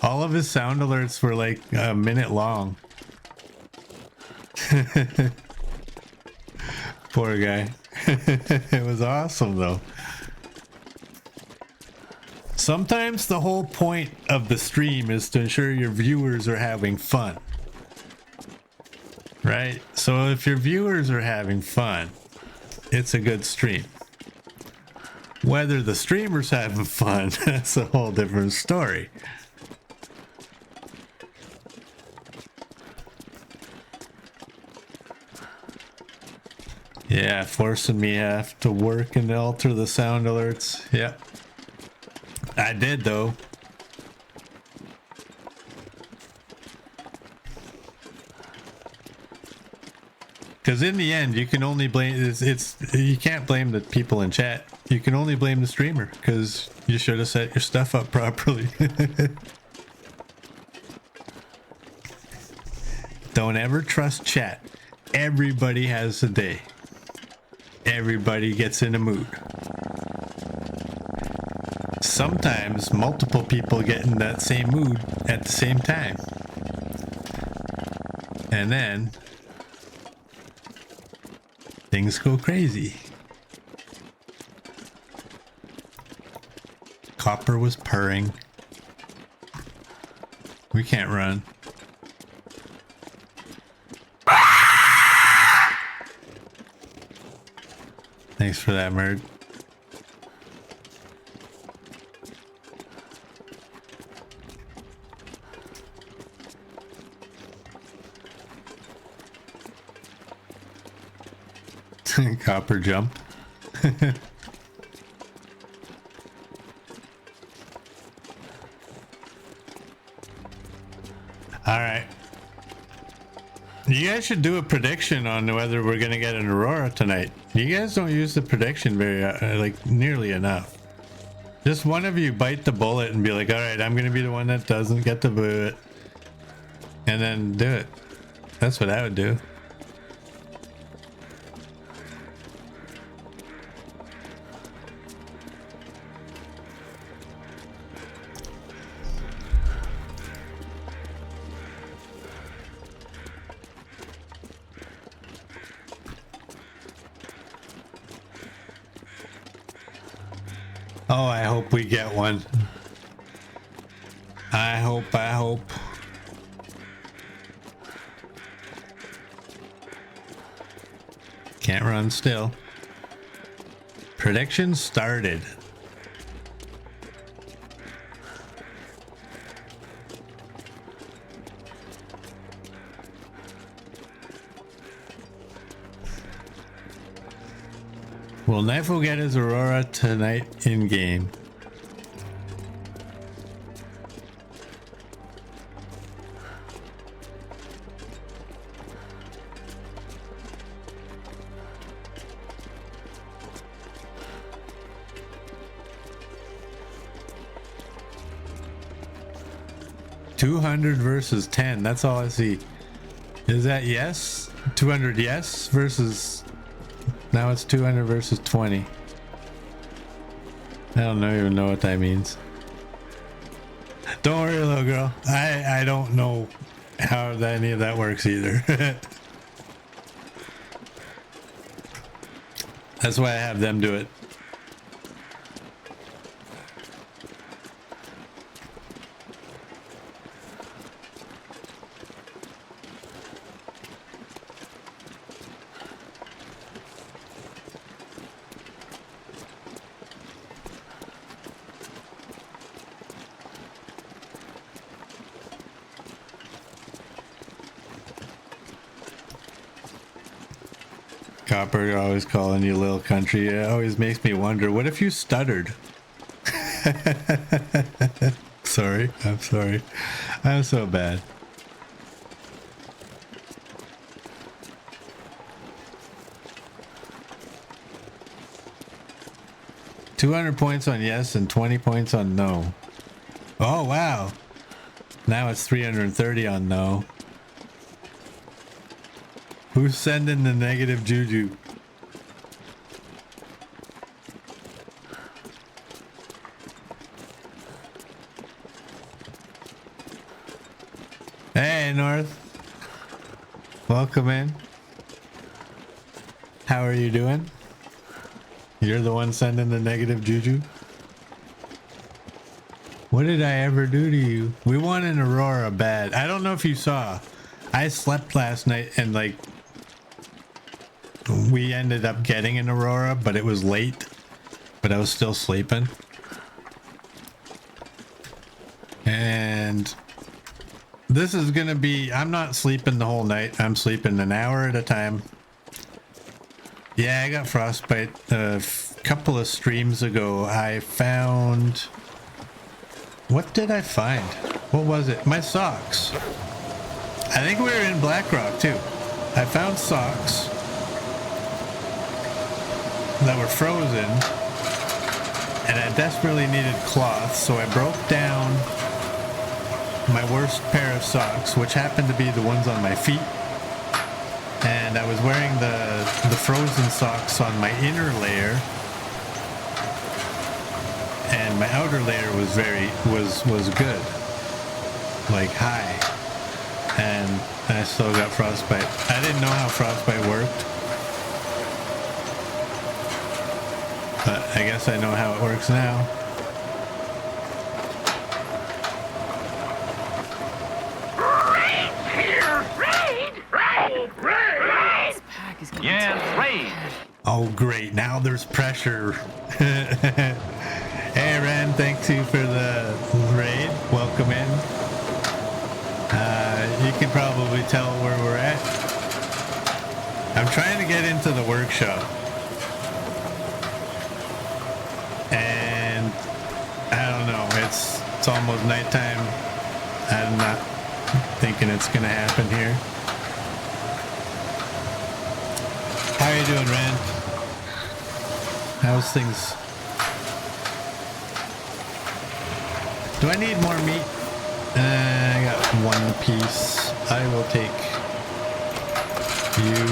all of his sound alerts were like a minute long. Poor guy. It was awesome though. Sometimes the whole point of the stream is to ensure your viewers are having fun. Right? So if your viewers are having fun, it's a good stream. Whether the streamer's having fun, that's a whole different story. Yeah, forcing me to have to work and alter the sound alerts. Yep. I did though. Because in the end, you can only blame you can't blame the people in chat. You can only blame the streamer because you should have set your stuff up properly. Don't ever trust chat. Everybody has a day. everybody gets in a mood. Sometimes multiple people get in that same mood at the same time. And then things go crazy. Copper was purring. We can't run. Thanks for that, Merd. Copper jump. All right. You guys should do a prediction on whether we're gonna get an aurora tonight. You guys don't use the prediction very like nearly enough. Just one of you bite the bullet and be like, all right, I'm gonna be the one that doesn't get the bullet, and then do it. That's what I would do. Oh, I hope we get one. I hope. Can't run still. Prediction started. Will Knife will get his aurora tonight in game. $200 versus 10. That's all I see. Is that yes? 200 yes versus... Now it's 200 versus 20. I don't even know what that means. Don't worry, little girl. I don't know how any of that works either. That's why I have them do it. Copper, you're always calling you little country. It always makes me wonder, what if you stuttered? Sorry, I'm sorry. I'm so bad. $200 points on yes and 20 points on no. Oh, wow. Now it's 330 on no. Who's sending the negative juju? Hey, North. Welcome in. How are you doing? You're the one sending the negative juju? What did I ever do to you? We won an aurora bad. I don't know if you saw. I slept last night and like we ended up getting an aurora, but it was late, but I was still sleeping. And this is gonna be, I'm not sleeping the whole night. I'm sleeping an hour at a time. Yeah, I got frostbite a couple of streams ago. I found, what did I find? What was it? My socks. I think we were in Blackrock too. I found socks that were frozen and I desperately needed cloth, so I broke down my worst pair of socks, which happened to be the ones on my feet, and and I was wearing the frozen socks on my inner layer, and my outer layer was good, like high, and I still got frostbite. I didn't know how frostbite worked, but I guess I know how it works now. Yes, raid! Oh, great. Now there's pressure. Hey, Ren, thanks you for the raid. Welcome in. You can probably tell where we're at. I'm trying to get into the workshop. And I don't know. It's almost nighttime. I'm not thinking it's going to happen here. How are you doing, Rand? How's things? Do I need more meat? I got one piece. I will take you.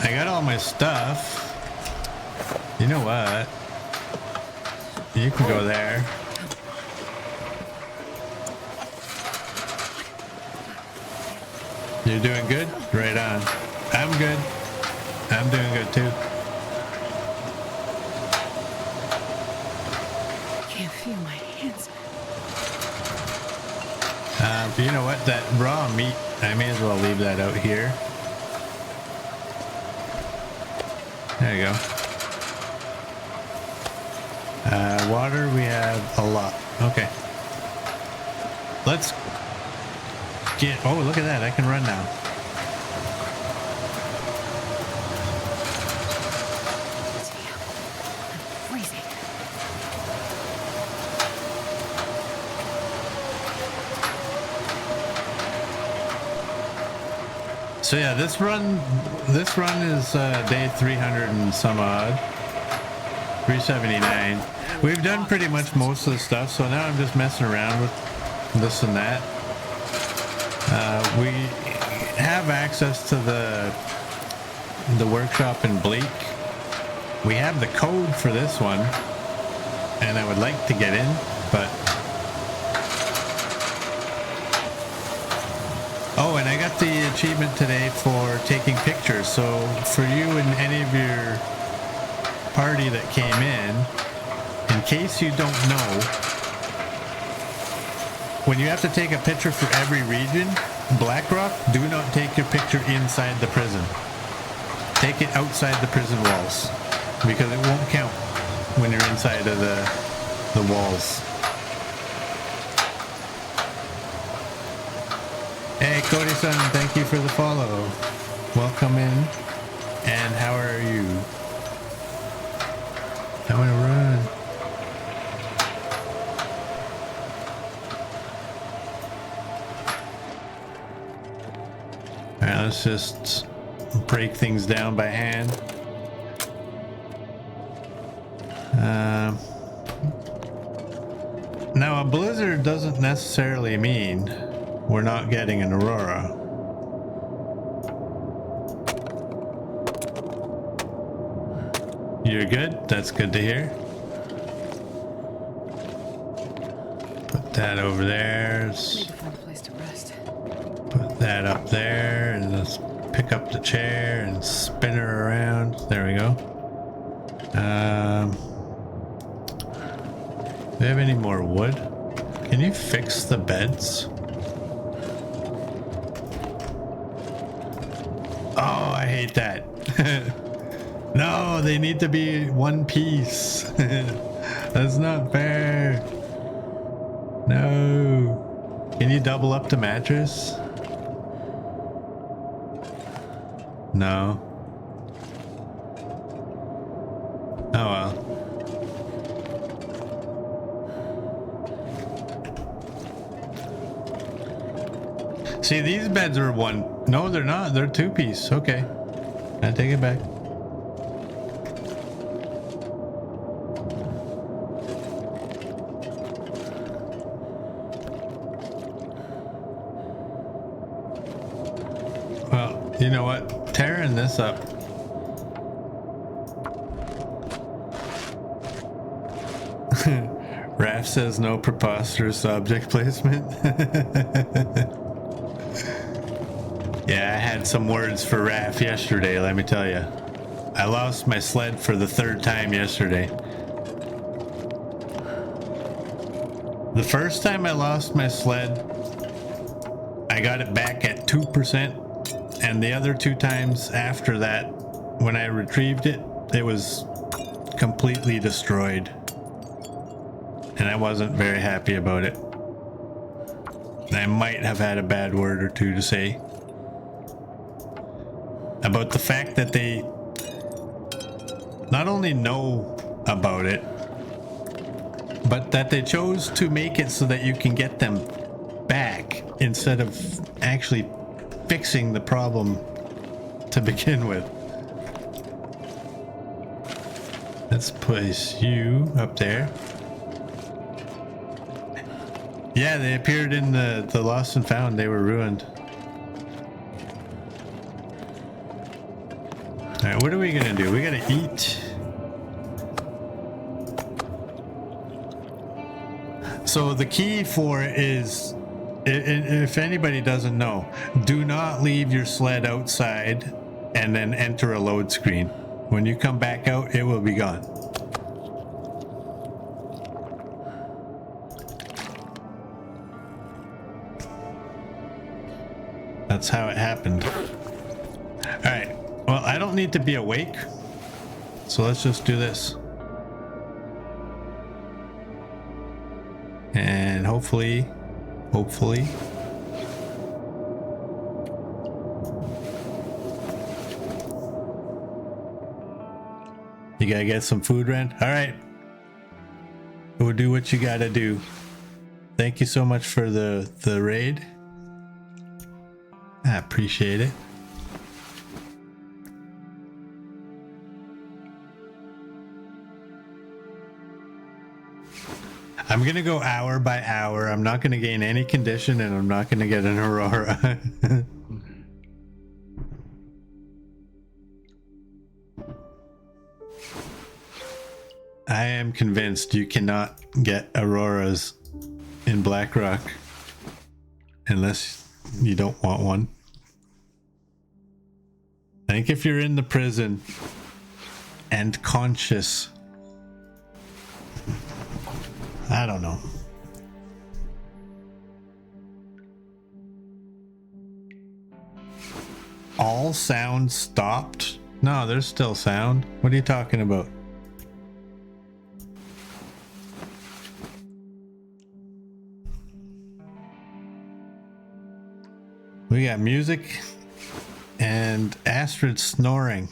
I got all my stuff. You know what? You can go there. You're doing good? Right on. I'm good. I'm doing good too. I can't feel my hands. You know what? That raw meat, I may as well leave that out here. There you go. Water, we have a lot. Okay. Let's get... Oh, look at that. I can run now. I'm freezing. So yeah, this run is day 300 and some odd. 379. We've done pretty much most of the stuff, so now I'm just messing around with this and that. We have access to the workshop in Bleak. We have the code for this one, and I would like to get in, but... Oh, and I got the achievement today for taking pictures, so for you and any of your party that came in case you don't know, when you have to take a picture for every region, Blackrock, do not take your picture inside the prison. Take it outside the prison walls, because it won't count when you're inside of the walls. Hey, Cody-san, thank you for the follow. Welcome in. And how are you? I'm gonna run. Alright, let's just break things down by hand. Now, a blizzard doesn't necessarily mean we're not getting an aurora. You're good? That's good to hear. Put that over there. Need to find a place to rest. Put that up there, and let's pick up the chair and spin her around. There we go. Do we have any more wood? Can you fix the beds? Oh, I hate that. No, they need to be one piece. That's not fair. No. Can you double up the mattress? No. Oh well. See, these beds are one. No, they're not. They're two piece. Okay. I take it back. You know what? Tearing this up. Raph says no preposterous object placement. Yeah, I had some words for Raph yesterday, let me tell you. I lost my sled for the 3rd time yesterday. The first time I lost my sled, I got it back at 2%, and the other 2 times after that, when I retrieved it, it was completely destroyed. And I wasn't very happy about it. I might have had a bad word or 2 to say about the fact that they not only know about it, but that they chose to make it so that you can get them back instead of actually fixing the problem to begin with. Let's place you up there. Yeah, they appeared in the Lost and Found. They were ruined. Alright, what are we gonna do? We gotta eat. So the key for it is, if anybody doesn't know, do not leave your sled outside and then enter a load screen. When you come back out, it will be gone. That's how it happened. Alright, well, I don't need to be awake, so let's just do this. And hopefully, you gotta get some food, Ren. All right, go do what you gotta do. Thank you so much for the raid. I appreciate it. I'm gonna go hour by hour. I'm not gonna gain any condition, and I'm not gonna get an Aurora. I am convinced you cannot get Auroras in Blackrock unless you don't want one. I think if you're in the prison and conscious, I don't know. All sound stopped? No, there's still sound. What are you talking about? We got music and Astrid snoring.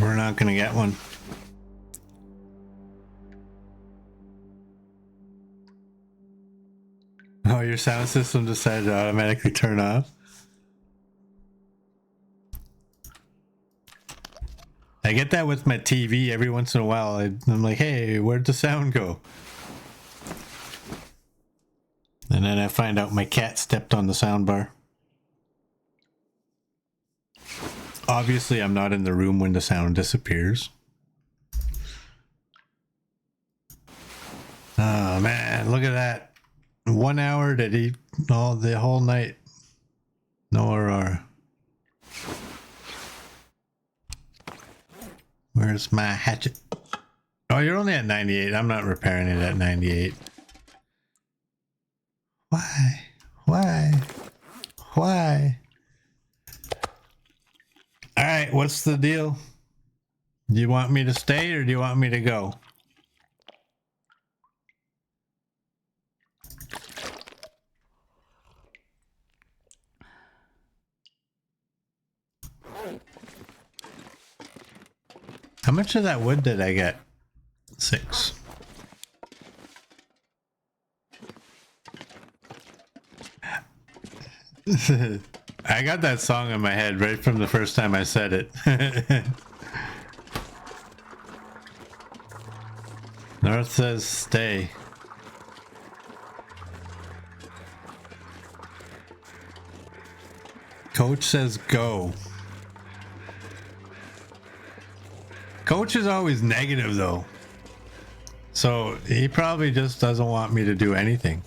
We're not gonna get one. Oh, your sound system decided to automatically turn off? I get that with my TV every once in a while. I'm like, hey, where'd the sound go? And then I find out my cat stepped on the sound bar. Obviously, I'm not in the room when the sound disappears. Oh man, look at that. 1 hour did he all the whole night. No Aurora. Where's my hatchet? Oh, you're only at 98. I'm not repairing it at 98. Why? Why? Why? All right, what's the deal? Do you want me to stay or do you want me to go? How much of that wood did I get? 6. I got that song in my head right from the first time I said it. North says stay. Coach says go. Coach is always negative though. So he probably just doesn't want me to do anything.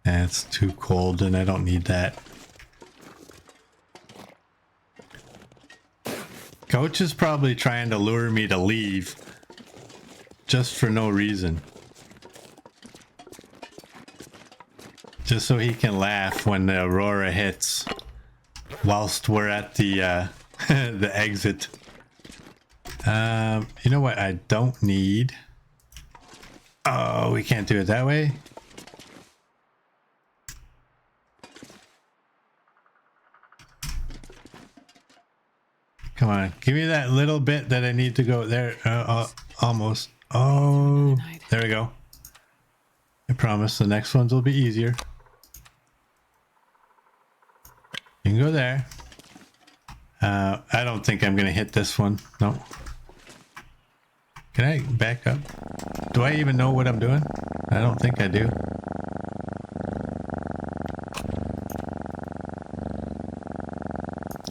And it's too cold and I don't need that. Coach is probably trying to lure me to leave just for no reason. Just so he can laugh when the Aurora hits whilst we're at the the exit. You know what I don't need? Oh, we can't do it that way. Come on, give me that little bit that I need to go there. Almost. Oh, there we go. I promise the next ones will be easier. You can go there. I don't think I'm gonna hit this one. No. Can I back up? Do I even know what I'm doing? I don't think I do.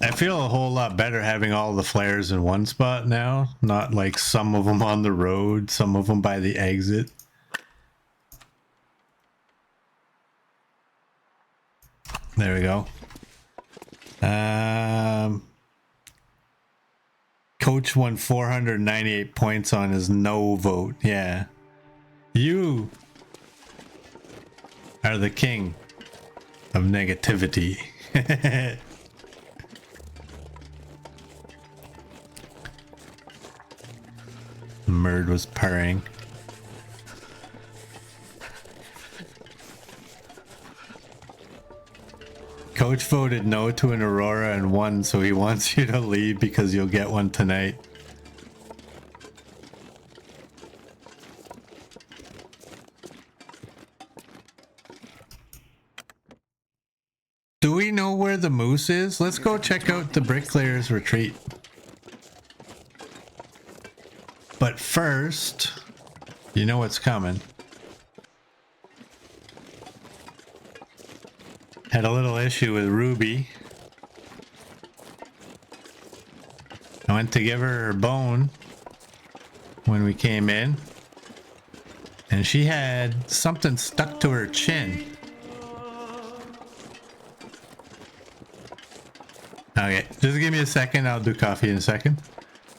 I feel a whole lot better having all the flares in one spot now, not like some of them on the road, some of them by the exit. There we go. Coach won 498 points on his no vote. Yeah. You are the king of negativity. Murd was purring. Coach voted no to an Aurora and won, so he wants you to leave because you'll get one tonight. Do we know where the moose is? Let's go check out the Bricklayer's Retreat. But first, you know what's coming. Had a little issue with Ruby. I went to give her her bone when we came in, and she had something stuck to her chin. Okay, just give me a second. I'll do coffee in a second.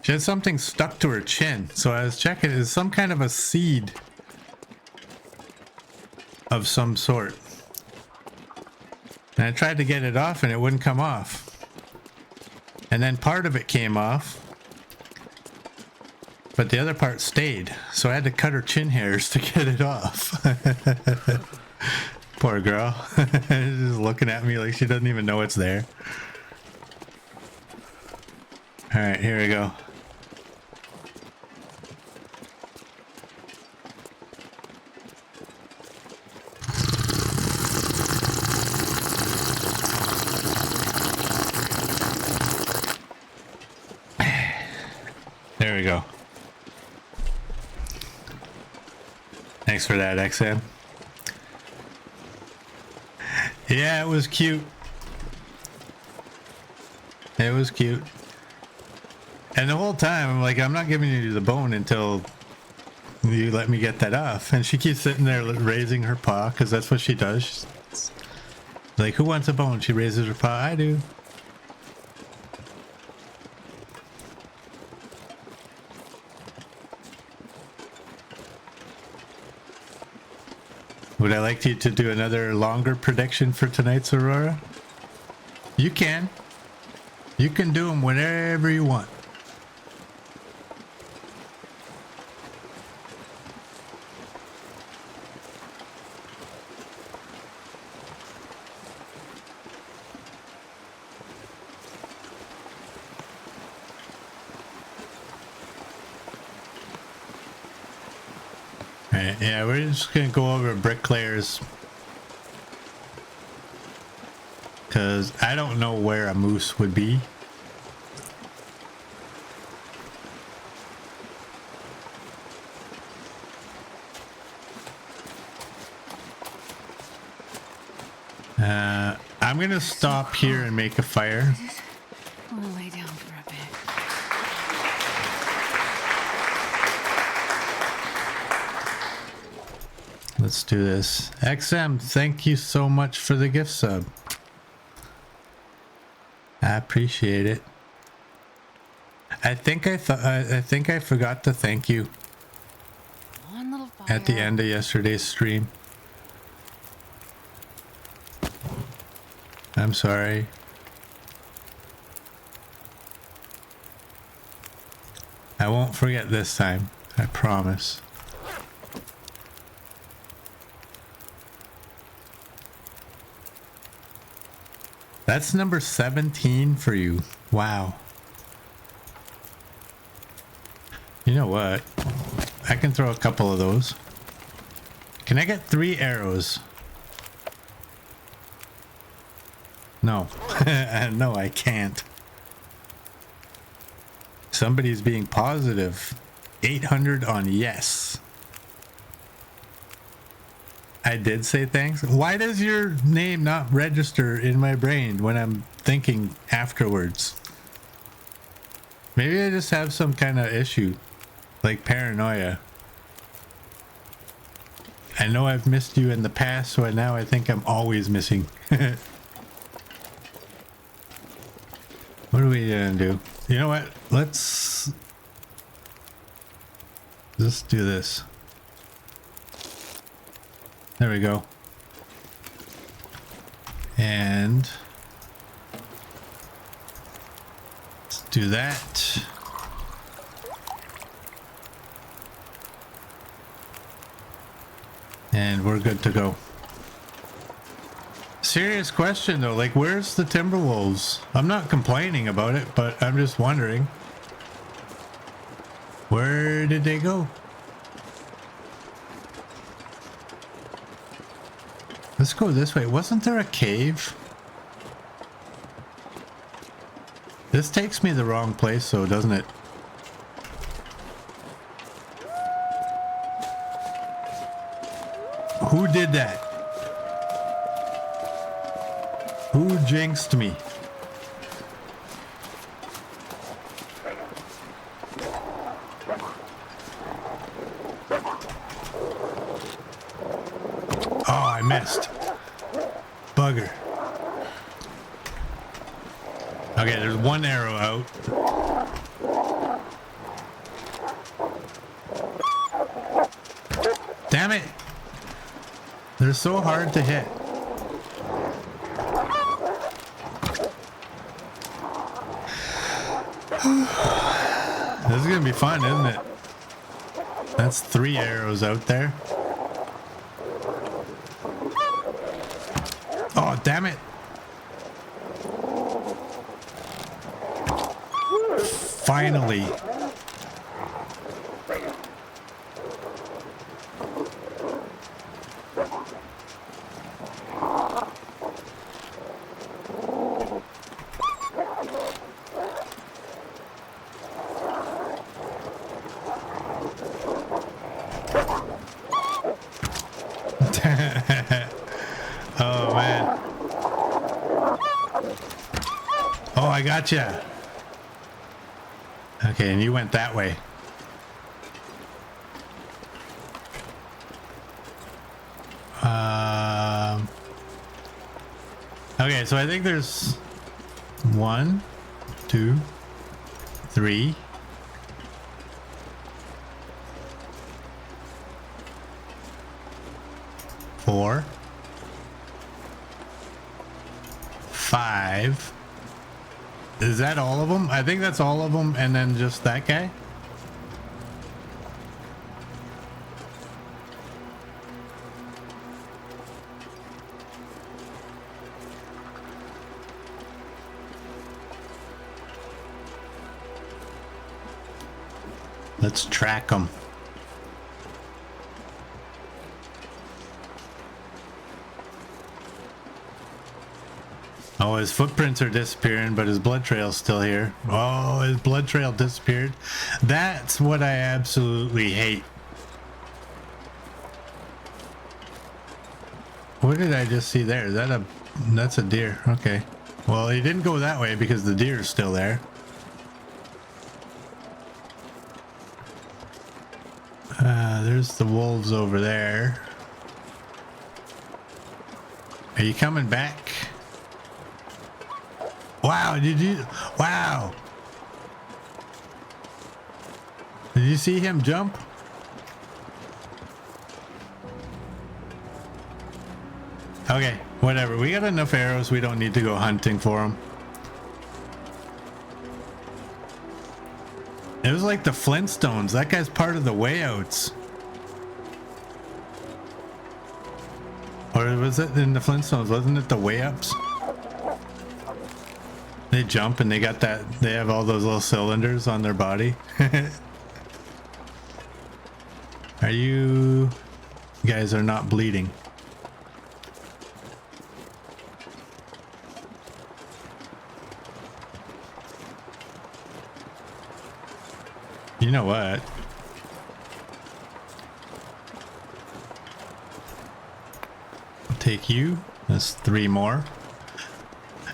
She had something stuck to her chin, so I was checking. It's some kind of a seed of some sort. And I tried to get it off and it wouldn't come off. And then part of it came off, but the other part stayed. So I had to cut her chin hairs to get it off. Poor girl. Just looking at me like she doesn't even know it's there. All right, here we go. There we go. Thanks for that, XM. Yeah, it was cute. It was cute. And the whole time, I'm like, I'm not giving you the bone until you let me get that off. And she keeps sitting there raising her paw, because that's what she does. She's like, who wants a bone? She raises her paw. I do. Would I like you to do another longer prediction for tonight's Aurora? You can. You can do them whenever you want. All Alright, yeah, we're just gonna go over bricklayers. Because I don't know where a moose would be. I'm gonna stop here and make a fire. I want to lay down for a bit. Let's do this. XM, thank you so much for the gift sub. I appreciate it. I think I forgot to thank you One little fire. at the end of yesterday's stream. I'm sorry. I won't forget this time. I promise. That's number 17 for you. Wow. You know what? I can throw a couple of those. Can I get 3 arrows? No. No, I can't. Somebody's being positive. 800 on yes. I did say thanks. Why does your name not register in my brain when I'm thinking afterwards? Maybe I just have some kind of issue, like paranoia. I know I've missed you in the past, so now I think I'm always missing. What are we gonna do? You know what? Let's just do this. There we go. And let's do that. And we're good to go. Serious question though, like where's the Timberwolves? I'm not complaining about it, but I'm just wondering. Where did they go? Let's go this way. Wasn't there a cave? This takes me the wrong place though, doesn't it? Who did that? Who jinxed me? Oh, I missed. Bugger. Okay, there's one arrow out. Damn it! They're so hard to hit. This is gonna be fun, isn't it? That's 3 arrows out there. Oh, damn it. Finally. Oh man. Oh, I gotcha. Okay, and you went that way. Okay, so I think there's 1, 2, 3. 4, 5. Is that all of them? I think that's all of them, and then just that guy. Let's track them. Oh, his footprints are disappearing, but his blood trail's still here. Oh, his blood trail disappeared. That's what I absolutely hate. What did I just see there? Is that a... That's a deer. Okay. Well, he didn't go that way because the deer is still there. There's the wolves over there. Are you coming back? Wow, did you... Wow. Did you see him jump? Okay, whatever. We got enough arrows. We don't need to go hunting for them. It was like the Flintstones. That guy's part of the way outs. Or was it in the Flintstones? Wasn't it the way ups? They jump and they got that. They have all those little cylinders on their body. Are you guys are not bleeding? You know what? I'll take you. That's 3 more.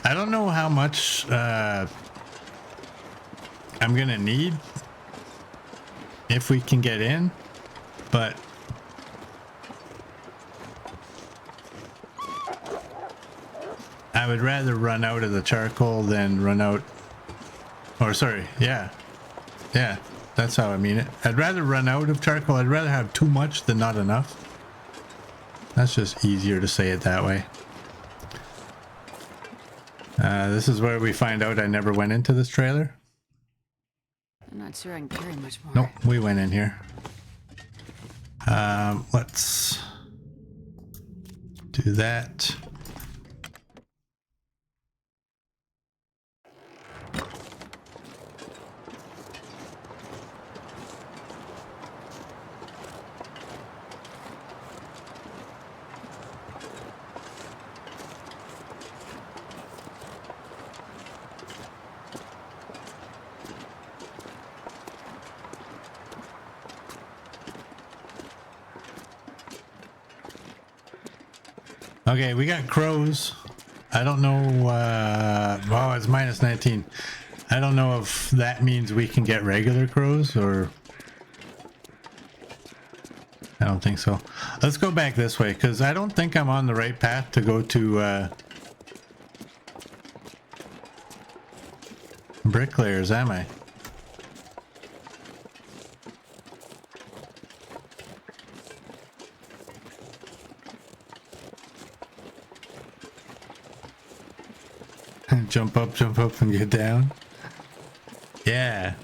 I don't know how much I'm gonna need if we can get in, but I would rather run out of the charcoal than run out, or sorry, yeah, that's how I mean it. I'd rather run out of charcoal. I'd rather have too much than not enough. That's just easier to say it that way. This is where we find out I never went into this trailer. I'm not sure I can carry much more. Nope, we went in here. Let's do that. Okay, we got crows. I don't know, oh, it's minus 19. I don't know if that means we can get regular crows or... I don't think so. Let's go back this way, because I don't think I'm on the right path to go to, bricklayers, am I? Jump up and get down. Yeah.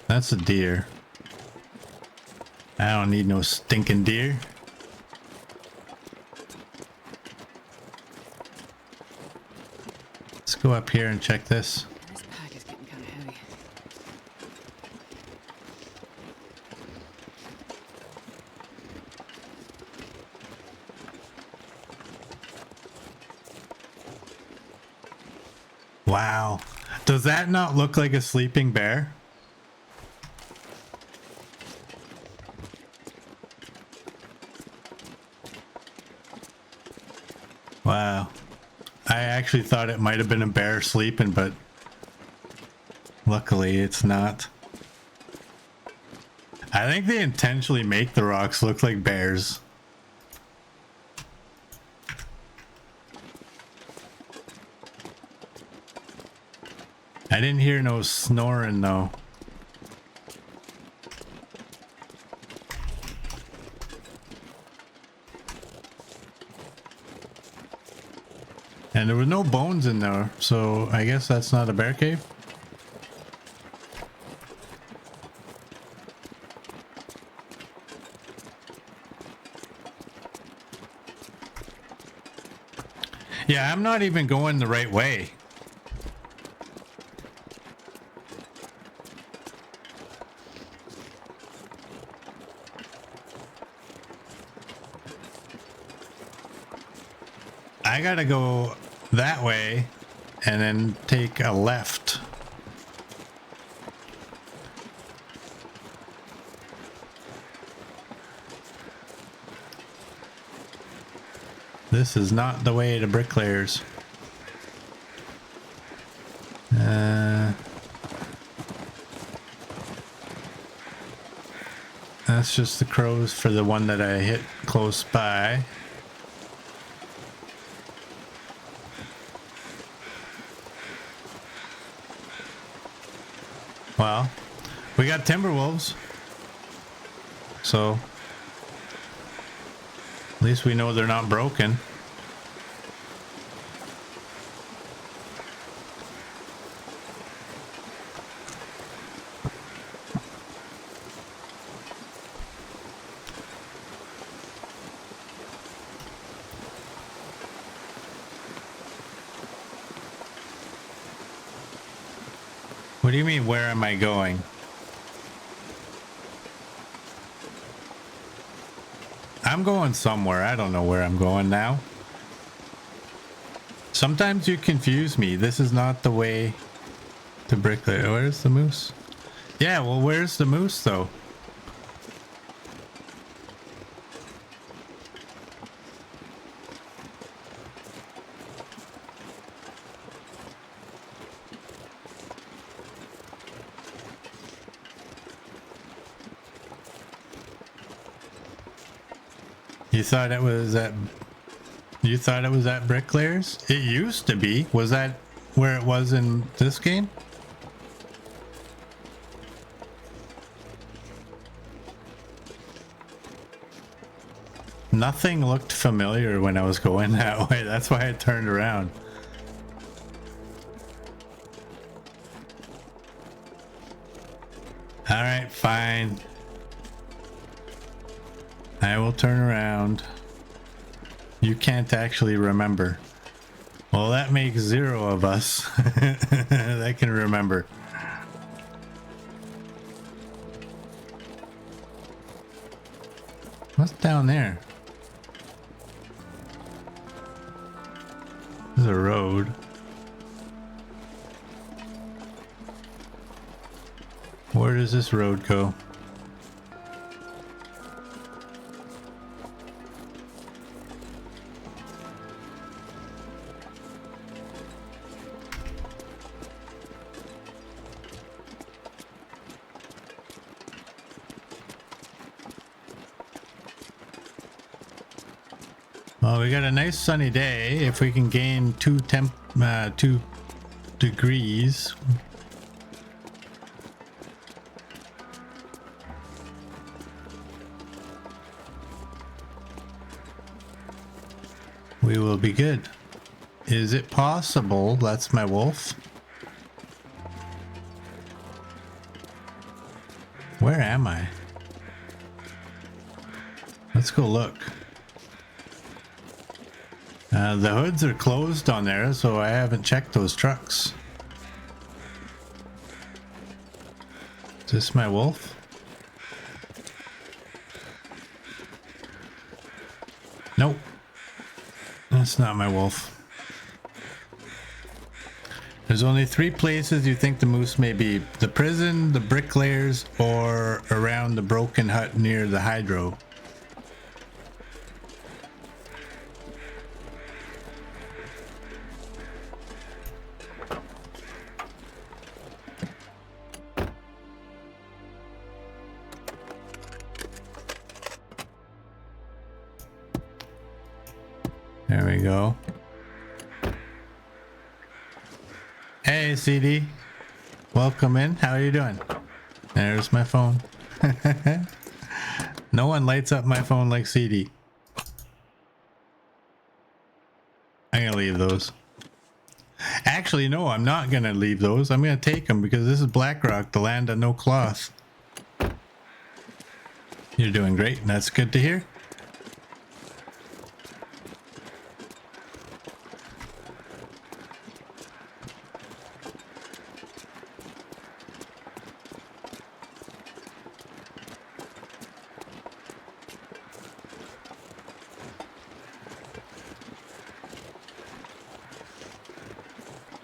That's a deer. I don't need no stinking deer. Let's go up here and check this. This pack is getting kind of heavy. Wow. Does that not look like a sleeping bear? Wow. I actually thought it might have been a bear sleeping, but luckily it's not. I think they intentionally make the rocks look like bears. I didn't hear no snoring though. And there were no bones in there, so I guess that's not a bear cave. Yeah, I'm not even going the right way. I gotta go that way and then take a left. This is not the way to bricklayers. That's just the crows for the one that I hit close by. Well, we got timber wolves, so at least we know they're not broken. What do you mean, where am I going? I'm going somewhere. I don't know where I'm going now. Sometimes you confuse me. This is not the way to bricklay. Where's the moose? Yeah, well, where's the moose, though? You thought it was at Bricklayers? It used to be. Was that where it was in this game? Nothing looked familiar when I was going that way. That's why I turned around. All right, fine. I will turn around. You can't actually remember. Well, that makes 0 of us that can remember. What's down there? There's a road. Where does this road go? Well, we got a nice sunny day. If we can gain 2 degrees. We will be good. Is it possible? That's my wolf. Where am I? Let's go look. The hoods are closed on there, so I haven't checked those trucks. Is this my wolf? Nope. That's not my wolf. There's only 3 places you think the moose may be. The prison, the bricklayers, or around the broken hut near the hydro. There we go. Hey, CD. Welcome in. How are you doing? There's my phone. No one lights up my phone like CD. I'm gonna leave those. Actually, no, I'm not gonna leave those. I'm gonna take them because this is Blackrock, the land of no cloth. You're doing great, and that's good to hear.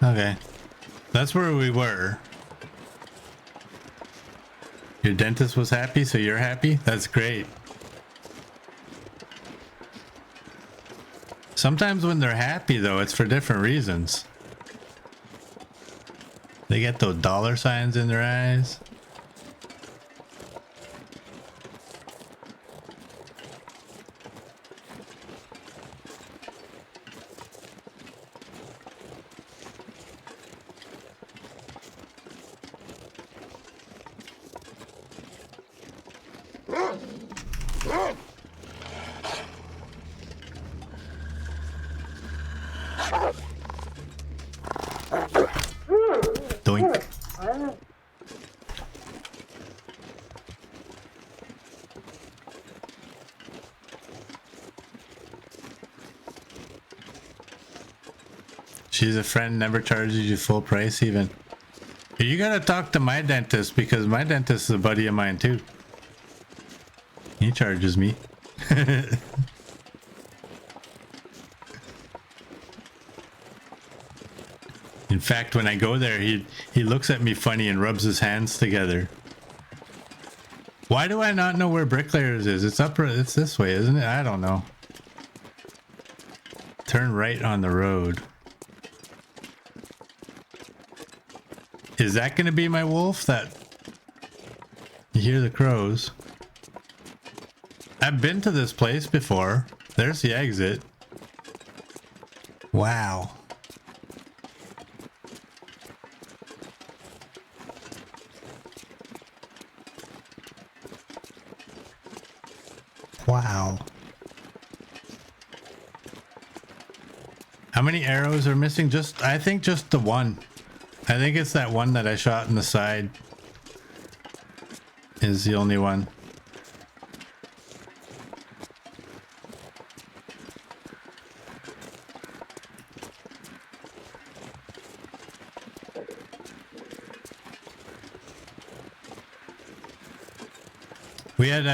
Okay. That's where we were. Your dentist was happy, so you're happy? That's great. Sometimes when they're happy, though, it's for different reasons. They get those dollar signs in their eyes. Doink. She's a friend, never charges you full price even. You gotta talk to my dentist because my dentist is a buddy of mine too. He charges me. In fact, when I go there, he looks at me funny and rubs his hands together. Why do I not know where Bricklayers is? It's this way, isn't it? I don't know. Turn right on the road. Is that going to be my wolf? That you hear the crows. I've been to this place before. There's the exit. Wow. Wow. How many arrows are missing? I think just the one. I think it's that one that I shot in the side is the only one. We had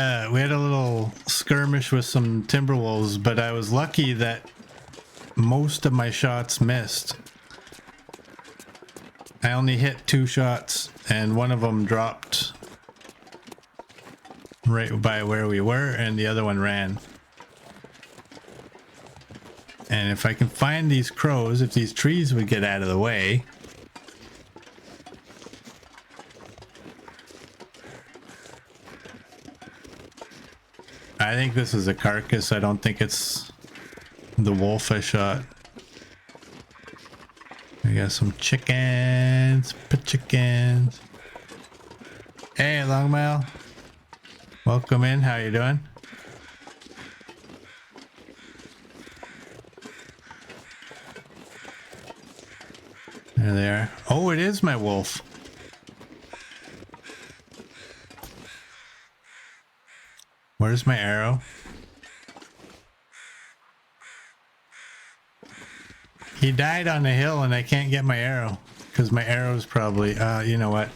a little skirmish with some timber wolves, but I was lucky that most of my shots missed. I only hit 2 shots and one of them dropped right by where we were and the other one ran. And if I can find these crows, if these trees would get out of the way. I think this is a carcass. I don't think it's the wolf I shot. We got some chickens, chickens. Hey, Longmail. Welcome in. How you doing? There they are. Oh, it is my wolf. Where's my arrow? He died on the hill and I can't get my arrow because my arrow's probably, you know what?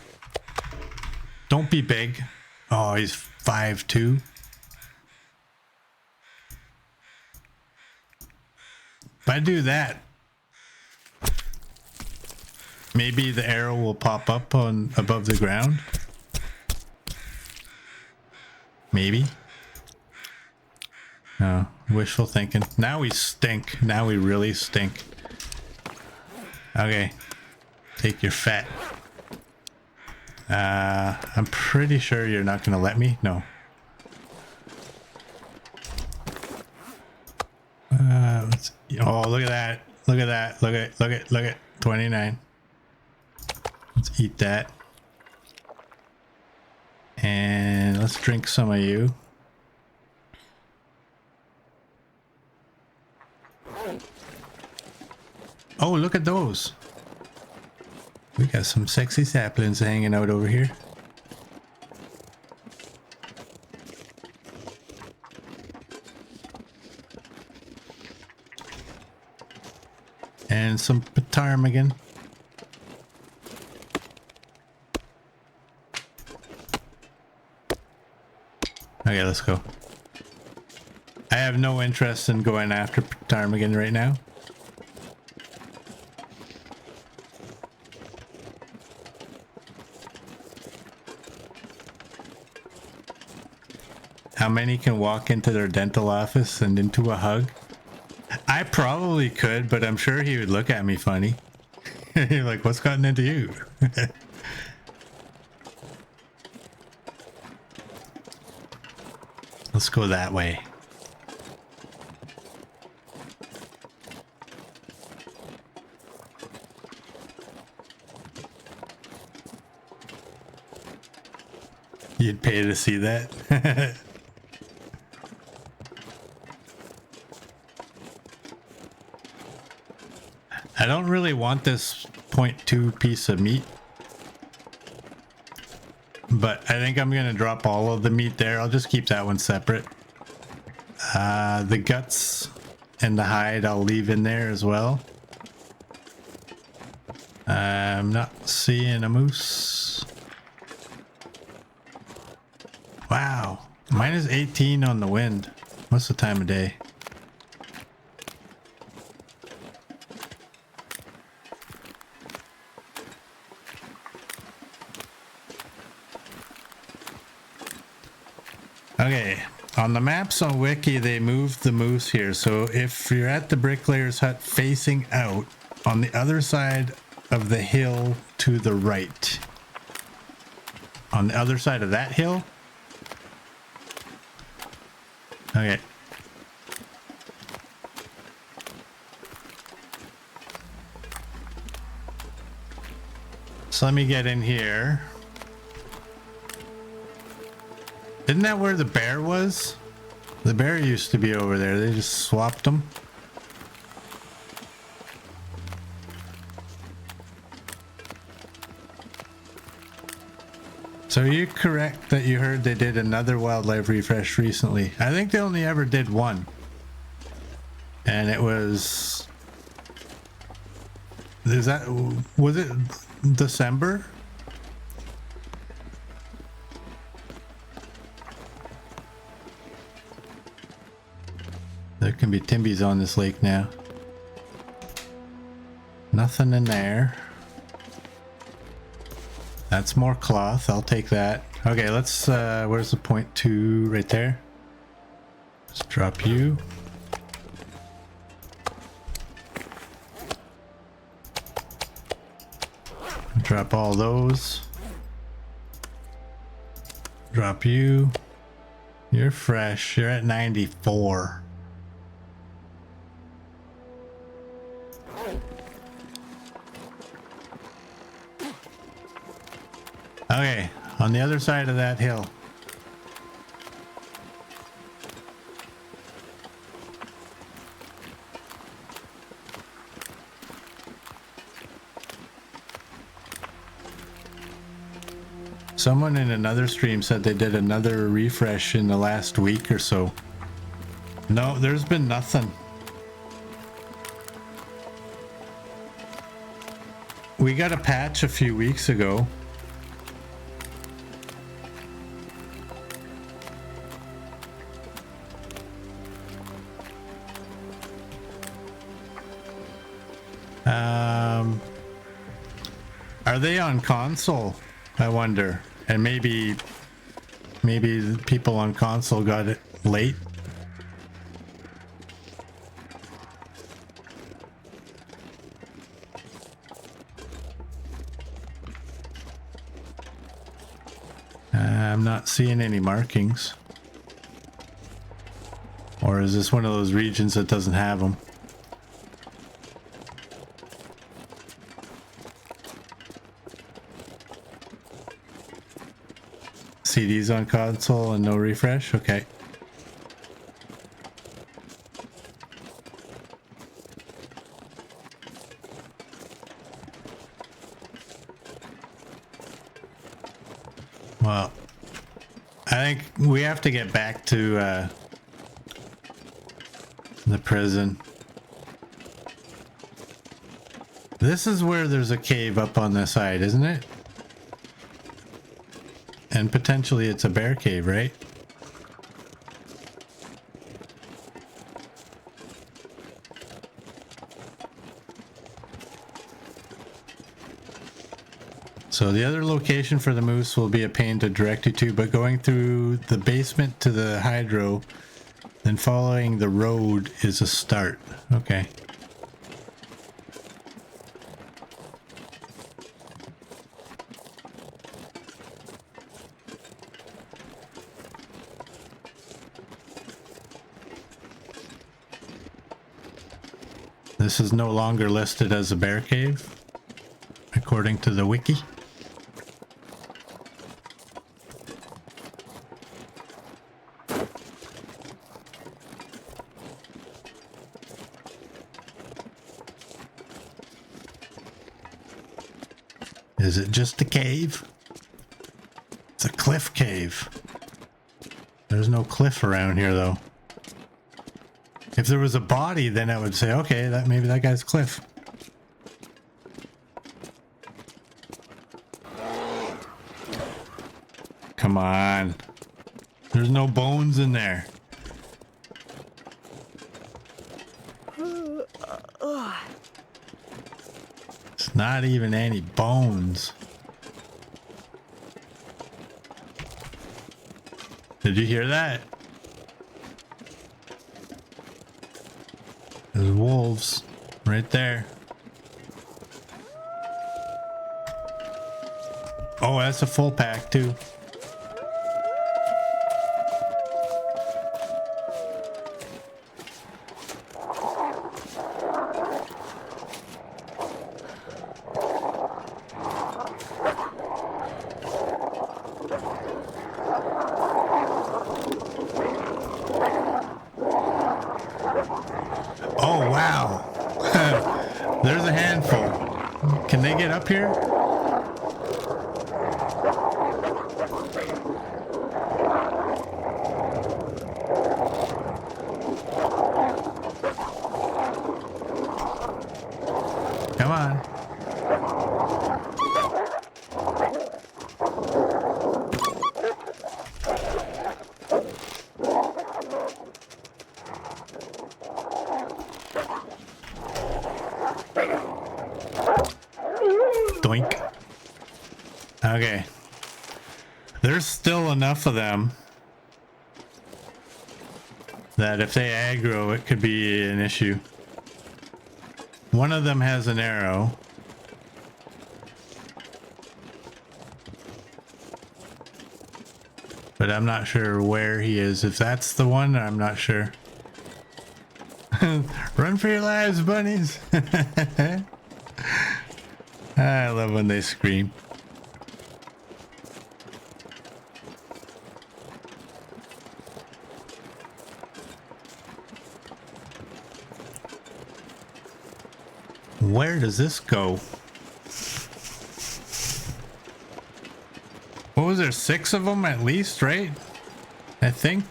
Don't be big. Oh, he's 5'2". If I do that, maybe the arrow will pop up on above the ground. Maybe. Oh, wishful thinking. Now we stink. Now we really stink. Okay. Take your fat. I'm pretty sure you're not gonna let me. No. Oh, look at that. Look at that. Look at 29. Let's eat that. And let's drink some of you. Oh, look at those. We got some sexy saplings hanging out over here. And some ptarmigan. Okay, let's go. I have no interest in going after ptarmigan right now. How many can walk into their dental office and into a hug? I probably could, but I'm sure he would look at me funny. Like, what's gotten into you? Let's go that way. You'd pay to see that? I don't really want this 0.2 piece of meat, but I think I'm going to drop all of the meat there. I'll just keep that one separate. The guts and the hide I'll leave in there as well. I'm not seeing a moose. Wow, minus 18 on the wind. What's the time of day? Okay, on the maps on Wiki, they moved the moose here. So if you're at the bricklayer's hut facing out, on the other side of the hill to the right. On the other side of that hill? Okay. So let me get in here. Isn't that where the bear was? The bear used to be over there. They just swapped them. So are you correct that you heard they did another wildlife refresh recently? I think they only ever did one. And it was... Was it December? There can be timbies on this lake now. Nothing in there. That's more cloth. I'll take that. Okay, let's, where's the 0.2 right there? Let's drop you. Drop all those. Drop you. You're fresh. You're at 94. Okay, on the other side of that hill. Someone in another stream said they did another refresh in the last week or so. No, there's been nothing. We got a patch a few weeks ago. Are they on console? I wonder. And maybe the people on console got it late. I'm not seeing any markings. Or is this one of those regions that doesn't have them? CDs on console and no refresh? Okay. Well, I think we have to get back to the prison. This is where there's a cave up on the side, isn't it? And potentially it's a bear cave, right? So So the other location for the moose will be a pain to direct you to, but going through the basement to the hydro, then following the road is a start. Okay. This is no longer listed as a bear cave, according to the wiki. Is it just a cave? It's a cliff cave. There's no cliff around here, though. If there was a body, then I would say, okay, that maybe that guy's Cliff. Come on. There's no bones in there. It's not even any bones. Did you hear that? There's wolves right there. Oh, that's a full pack too. Oh, wow. There's a handful. Can they get up here? Come on. Doink. Okay. There's still enough of them that if they aggro, it could be an issue. One of them has an arrow. But I'm not sure where he is. If that's the one, I'm not sure. Run for your lives, bunnies. I love when they scream. Where does this go? What was there? 6 of them at least, right? I think.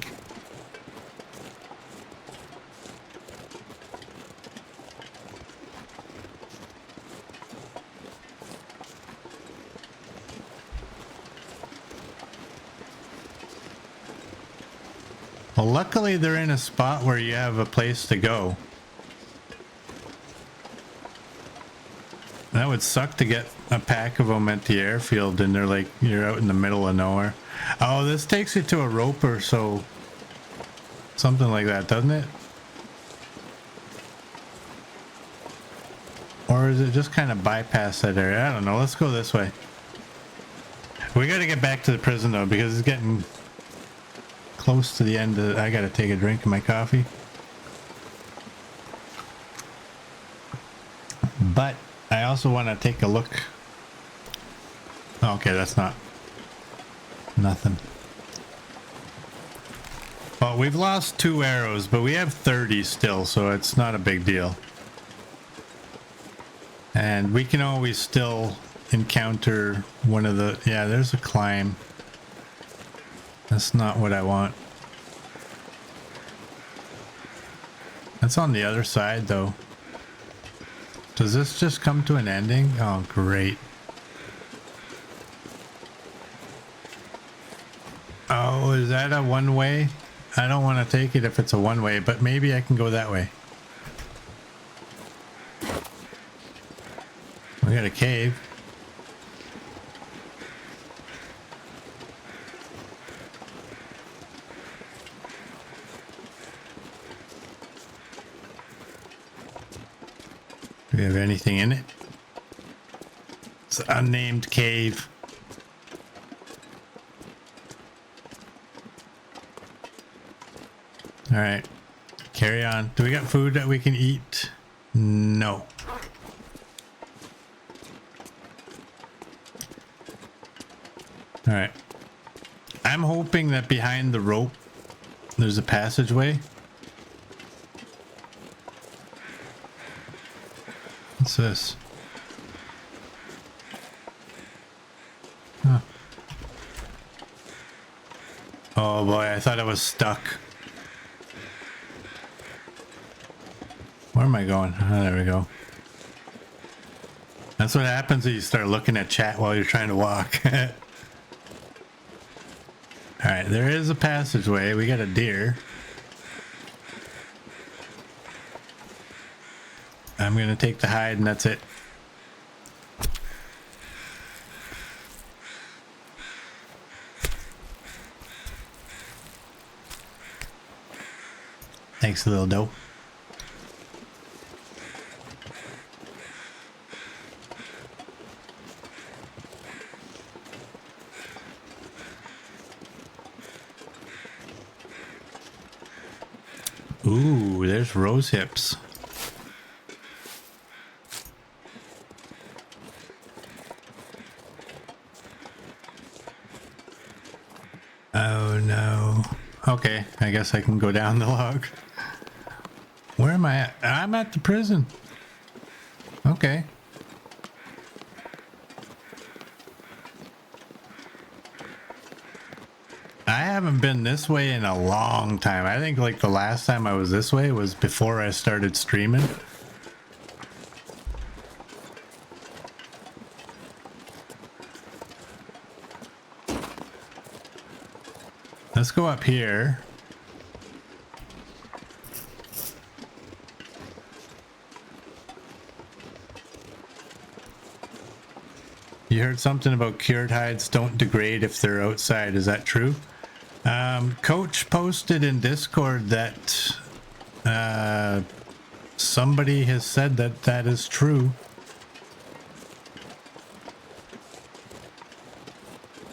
Well, luckily they're in a spot where you have a place to go. That would suck to get a pack of them at the airfield and they're like, you're out in the middle of nowhere. Oh, this takes you to a rope or so. Something like that, doesn't it? Or is it just kind of bypass that area? I don't know. Let's go this way. We got to get back to the prison though, because it's getting close to the end. I got to take a drink of my coffee. But I also want to take a look. Okay, that's not nothing. Well, we've lost 2 arrows, but we have 30 still, so it's not a big deal. And we can always still encounter one of the... Yeah, there's a climb. That's not what I want. That's on the other side, though. Does this just come to an ending? Oh, great. Oh, is that a one-way? I don't want to take it if it's a one-way, but maybe I can go that way. We got a cave. Do we have anything in it? It's an unnamed cave. All right, carry on. Do we got food that we can eat? No. All right. I'm hoping that behind the rope there's a passageway. What's this? Huh. Oh boy, I thought I was stuck. Where am I going? Oh, there we go. That's what happens when you start looking at chat while you're trying to walk. Alright, there is a passageway. We got a deer. I'm gonna take the hide and that's it. Thanks, little doe. Ooh, there's rose hips. Oh no. Okay, I guess I can go down the log. Where am I at? I'm at the prison. Okay. I haven't been this way in a long time. I think like the last time I was this way was before I started streaming. Let's go up here. You heard something about cured hides don't degrade if they're outside. Is that true? Coach posted in Discord that somebody has said that that is true.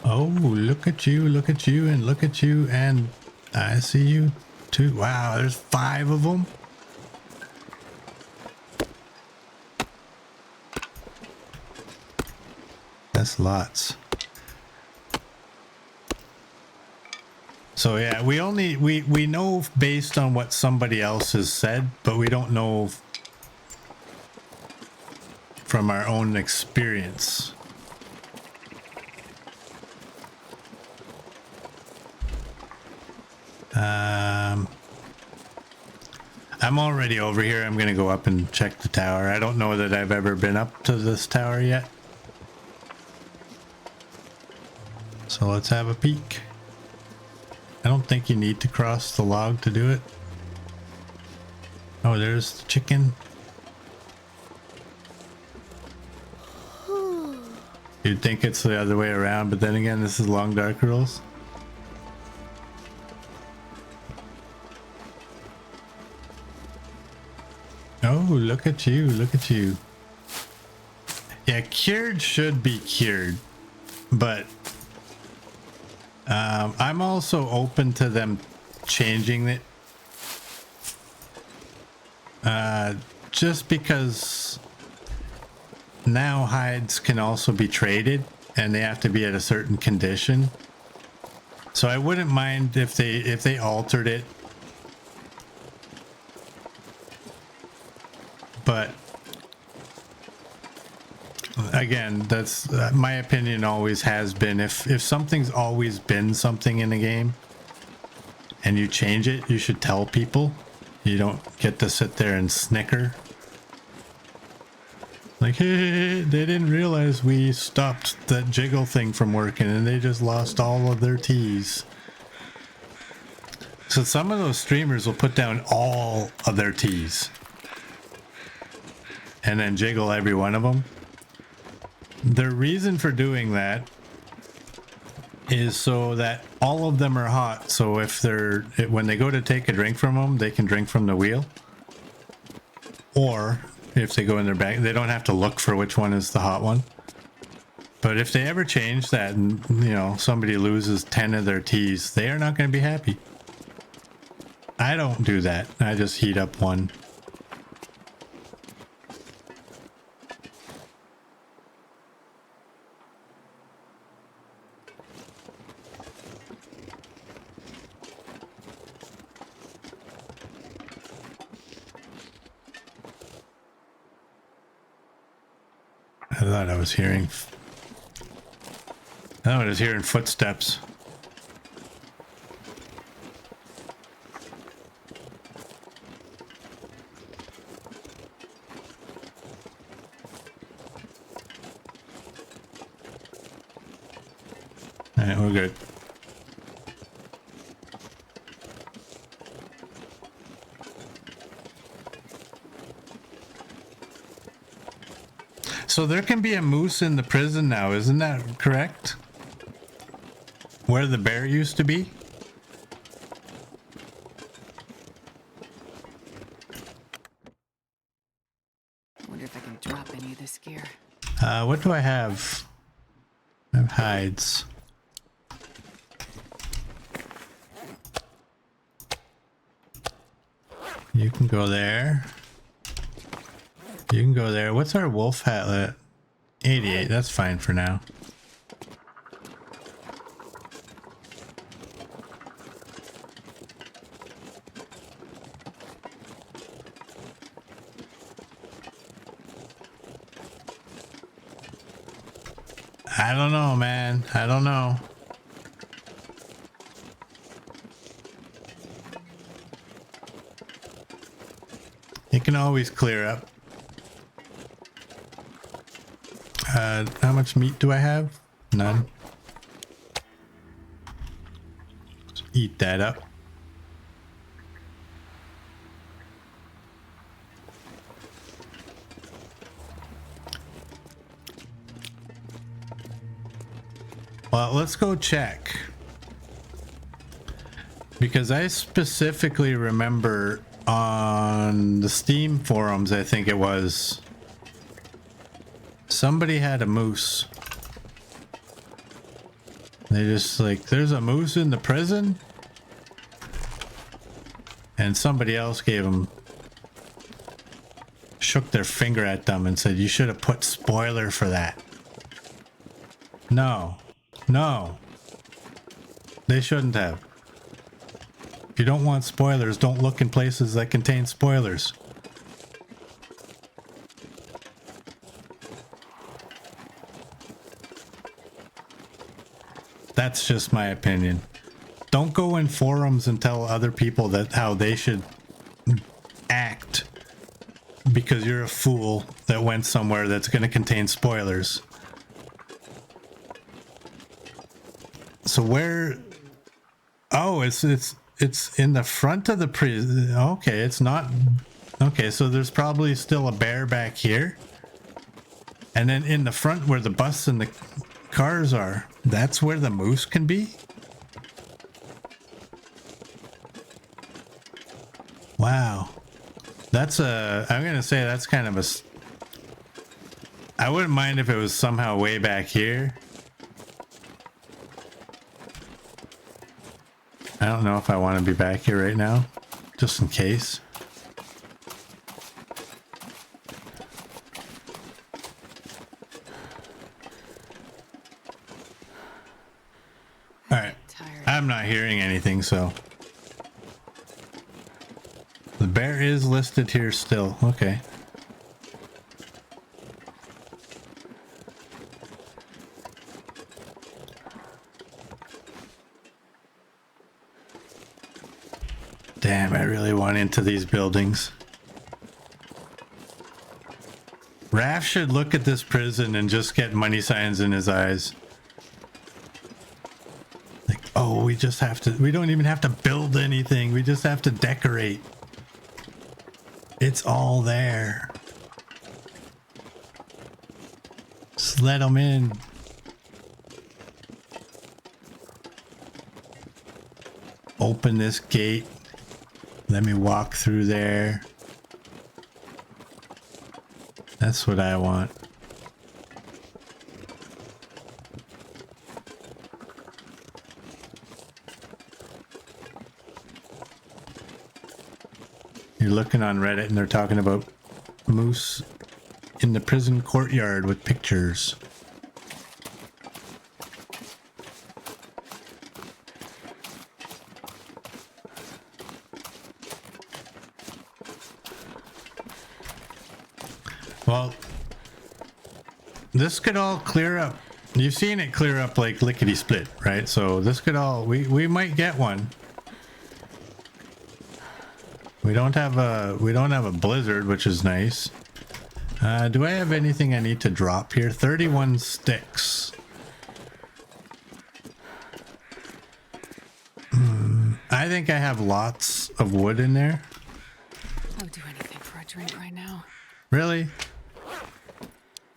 Oh, look at you, and look at you, and I see you too. Wow, there's 5 of them. That's lots. So yeah, we know based on what somebody else has said, but we don't know from our own experience. I'm already over here. I'm gonna go up and check the tower. I don't know that I've ever been up to this tower yet. So let's have a peek. I don't think you need to cross the log to do it. Oh, there's the chicken. You'd think it's the other way around, but then again, this is long dark rules. Oh, look at you, look at you. Yeah, cured should be cured, but I'm also open to them changing it. Just because now hides can also be traded and they have to be at a certain condition. So I wouldn't mind if they altered it. But again, that's my opinion always has been, if something's always been something in a game and you change it, you should tell people. You don't get to sit there and snicker like, hey, they didn't realize we stopped that jiggle thing from working and they just lost all of their teas. So some of those streamers will put down all of their teas and then jiggle every one of them. The reason for doing that is so that all of them are hot. So if when they go to take a drink from them, they can drink from the wheel. Or if they go in their bag. They don't have to look for which one is the hot one. But if they ever change that and, you know, somebody loses 10 of their teas, they are not going to be happy. I don't do that. I just heat up one. I thought I was hearing footsteps. All right, we're good. So there can be a moose in the prison now, isn't that correct? Where the bear used to be? I wonder if I can drop any of this gear. What do I have? I have hides. You can go there. You can go there. What's our wolf hat? 88. That's fine for now. I don't know, man. I don't know. It can always clear up. How much meat do I have? None. Let's eat that up. Well, let's go check. Because I specifically remember on the Steam forums, I think it was, somebody had a moose. They just like, there's a moose in the prison? And somebody else gave them, shook their finger at them and said, you should have put spoiler for that. No. No. They shouldn't have. If you don't want spoilers, don't look in places that contain spoilers. That's just my opinion. Don't go in forums and tell other people that how they should act because you're a fool that went somewhere that's going to contain spoilers. So where? Oh, it's in the front of the prison. Okay, it's not. Okay, so there's probably still a bear back here. And then in the front where the bus and the cars are, that's where the moose can be? Wow. That's I'm gonna say that's kind of a... I wouldn't mind if it was somehow way back here. I don't know if I want to be back here right now, just in case. All right, I'm not hearing anything, so. The bear is listed here still, okay. Damn, I really want into these buildings. Raph should look at this prison and just get money signs in his eyes. Like, oh, we just have to, we don't even have to build anything. We just have to decorate. It's all there. Just let them in. Open this gate. Let me walk through there. That's what I want. You're looking on Reddit and they're talking about moose in the prison courtyard with pictures. Well, this could all clear up. You've seen it clear up like lickety split, right? So this could all, we might get one. We don't have a blizzard, which is nice. Do I have anything I need to drop here? 31 sticks. I think I have lots of wood in there. I would do anything for a drink right now. Really?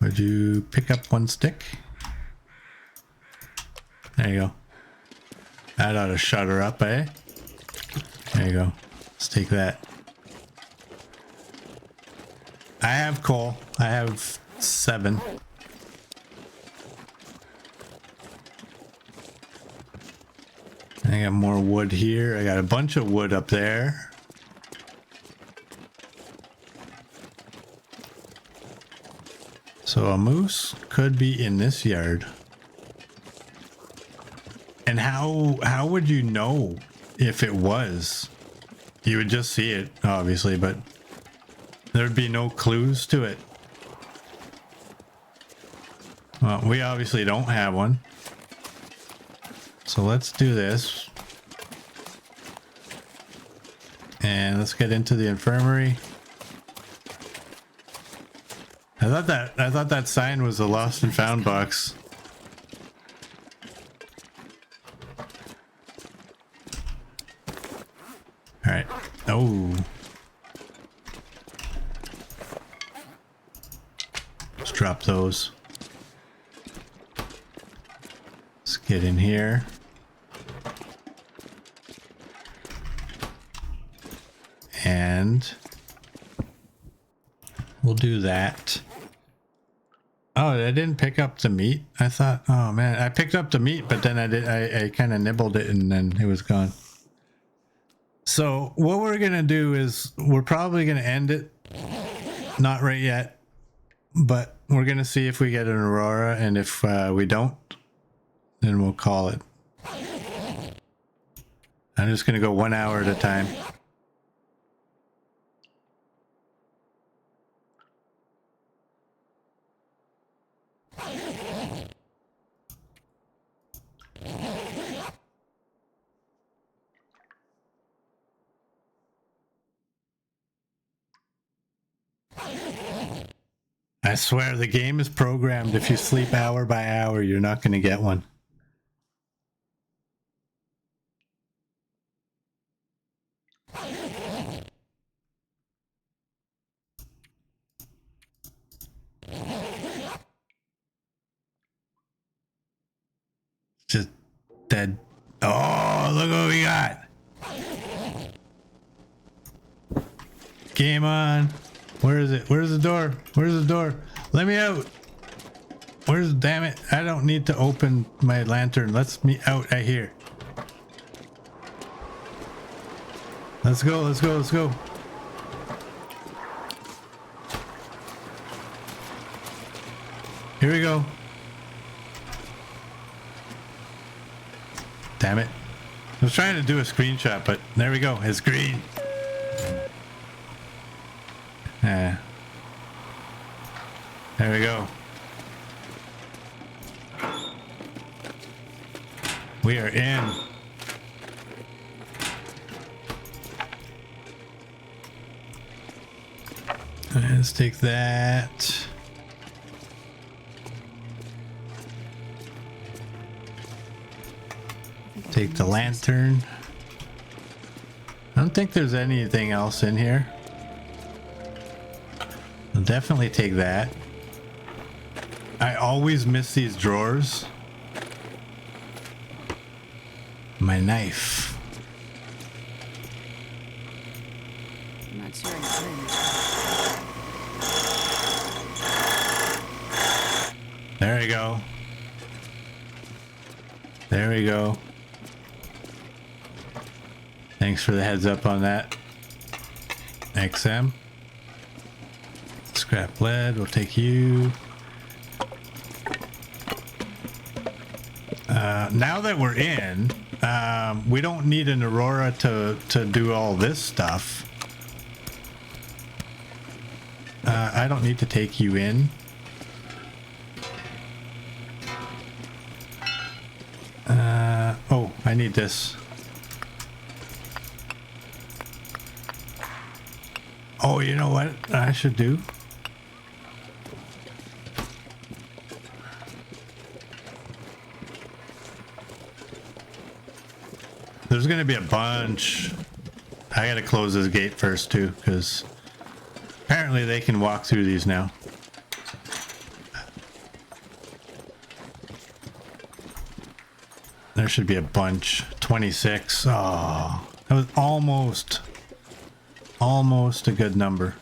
Would you pick up one stick? There you go. That ought to shut her up, eh? There you go. Let's take that. I have coal. I have 7. I got more wood here. I got a bunch of wood up there. So a moose could be in this yard. And how would you know if it was? You would just see it, obviously, but there'd be no clues to it. Well, we obviously don't have one. So let's do this. And let's get into the infirmary. I thought that sign was a lost and found box. All right. Oh. Let's drop those. Let's get in here. And we'll do that. Oh, I didn't pick up the meat. I thought, oh man, I picked up the meat, but then I kind of nibbled it and then it was gone. So what we're going to do is we're probably going to end it. Not right yet, but we're going to see if we get an aurora, and if we don't, then we'll call it. I'm just going to go 1 hour at a time. I swear the game is programmed. If you sleep hour by hour, you're not going to get one. Just dead. Oh, look what we got. Game on. Where is it? Where's the door? Where's the door? Let me out. Where's, damn it. I don't need to open my lantern. Let's me out right here. Let's go. Let's go. Let's go. Here we go. Damn it. I was trying to do a screenshot, but there we go. It's green. Yeah. There we go. We are in. Let's take that. Take the lantern. I don't think there's anything else in here. I'll definitely take that. I always miss these drawers. My knife. I'm not sure I agree. There we go. Thanks for the heads up on that. XM. Scrap lead, we'll take you. Now that we're in, we don't need an Aurora to do all this stuff. I don't need to take you in. Oh, I need this. Oh, you know what I should do? There's gonna be a bunch. I gotta close this gate first too, because apparently they can walk through these now. There should be a bunch. 26. Oh, that was almost a good number.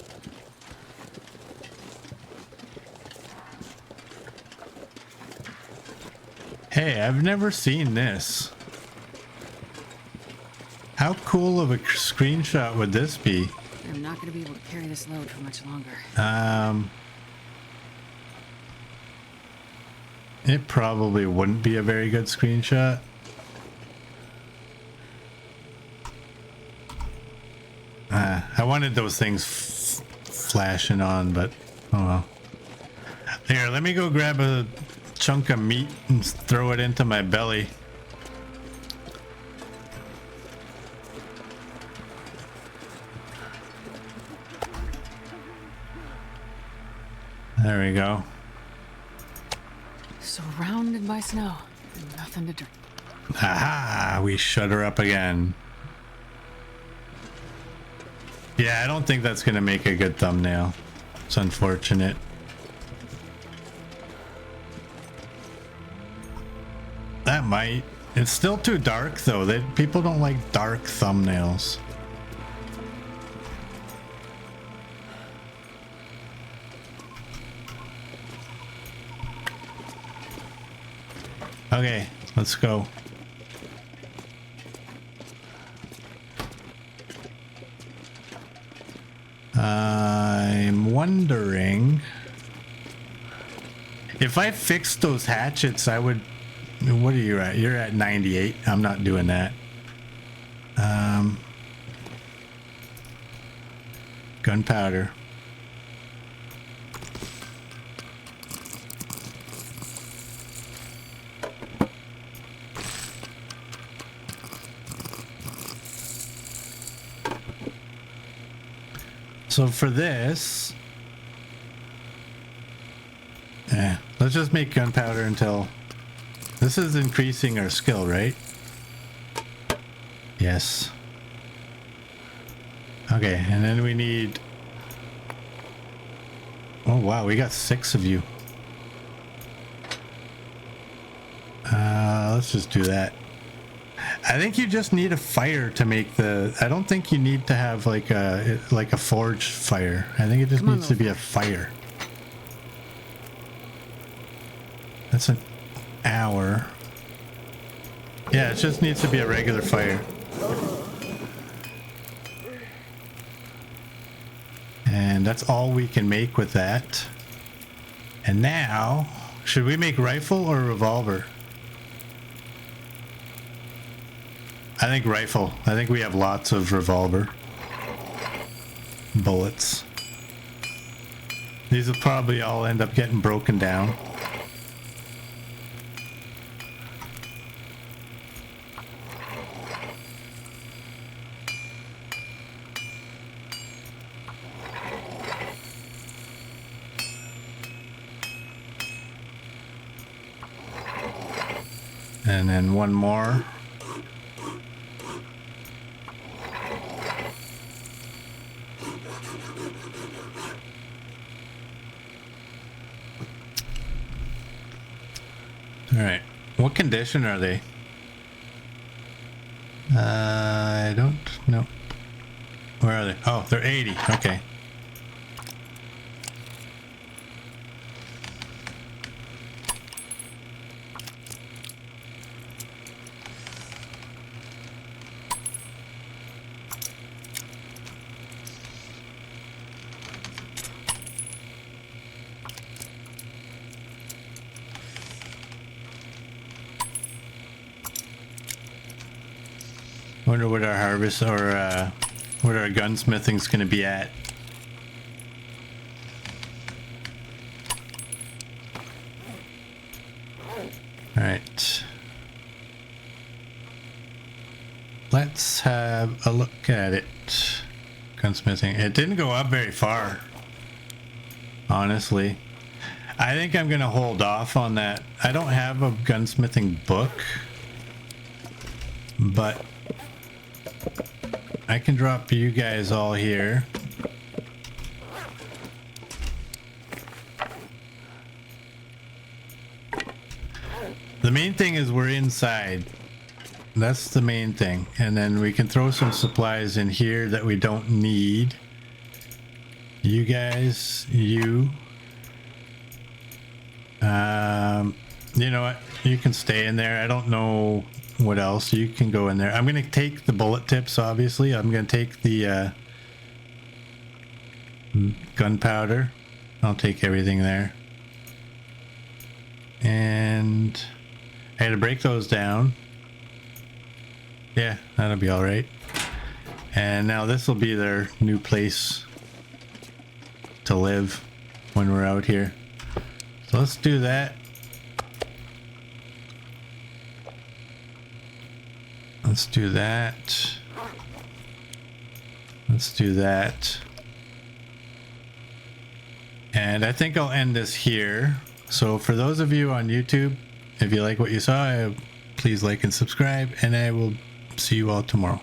Hey, I've never seen this. How cool of a screenshot would this be? I'm not going to be able to carry this load for much longer. It probably wouldn't be a very good screenshot. I wanted those things flashing on, but oh well. Here, let me go grab a chunk of meat and throw it into my belly. There we go. Surrounded by snow and nothing to drink. Aha! We shut her up again. Yeah, I don't think that's gonna make a good thumbnail. It's unfortunate. That might. It's still too dark though. People don't like dark thumbnails. Okay, let's go. I'm wondering if I fixed those hatchets, I would. What are you at? You're at 98. I'm not doing that. Gunpowder. So for this, let's just make gunpowder until this is increasing our skill, right? Yes. Okay, and then we need. Oh wow, we got 6 of you. Let's just do that. I think you just need a fire to make the. I don't think you need to have like a forge fire. I think it just needs to be a fire. That's an hour. Yeah, it just needs to be a regular fire. And that's all we can make with that. And now, should we make rifle or revolver? I think rifle. I think we have lots of revolver bullets. These will probably all end up getting broken down. And then one more. All right. What condition are they? I don't know. Where are they? Oh, they're 80. Okay. Wonder what our harvest or what our gunsmithing's gonna be at. All right. Let's have a look at it. Gunsmithing. It didn't go up very far. Honestly. I think I'm gonna hold off on that. I don't have a gunsmithing book, but I can drop you guys all here. The main thing is we're inside. That's the main thing. And then we can throw some supplies in here that we don't need. You guys, you. You know what? You can stay in there. I don't know what else. You can go in there. I'm going to take the bullet tips, obviously. I'm going to take the gunpowder. I'll take everything there. And I had to break those down. Yeah, that'll be all right. And now this will be their new place to live when we're out here. So let's do that. Let's do that. Let's do that. And I think I'll end this here. So for those of you on YouTube, if you like what you saw, please like and subscribe, and I will see you all tomorrow.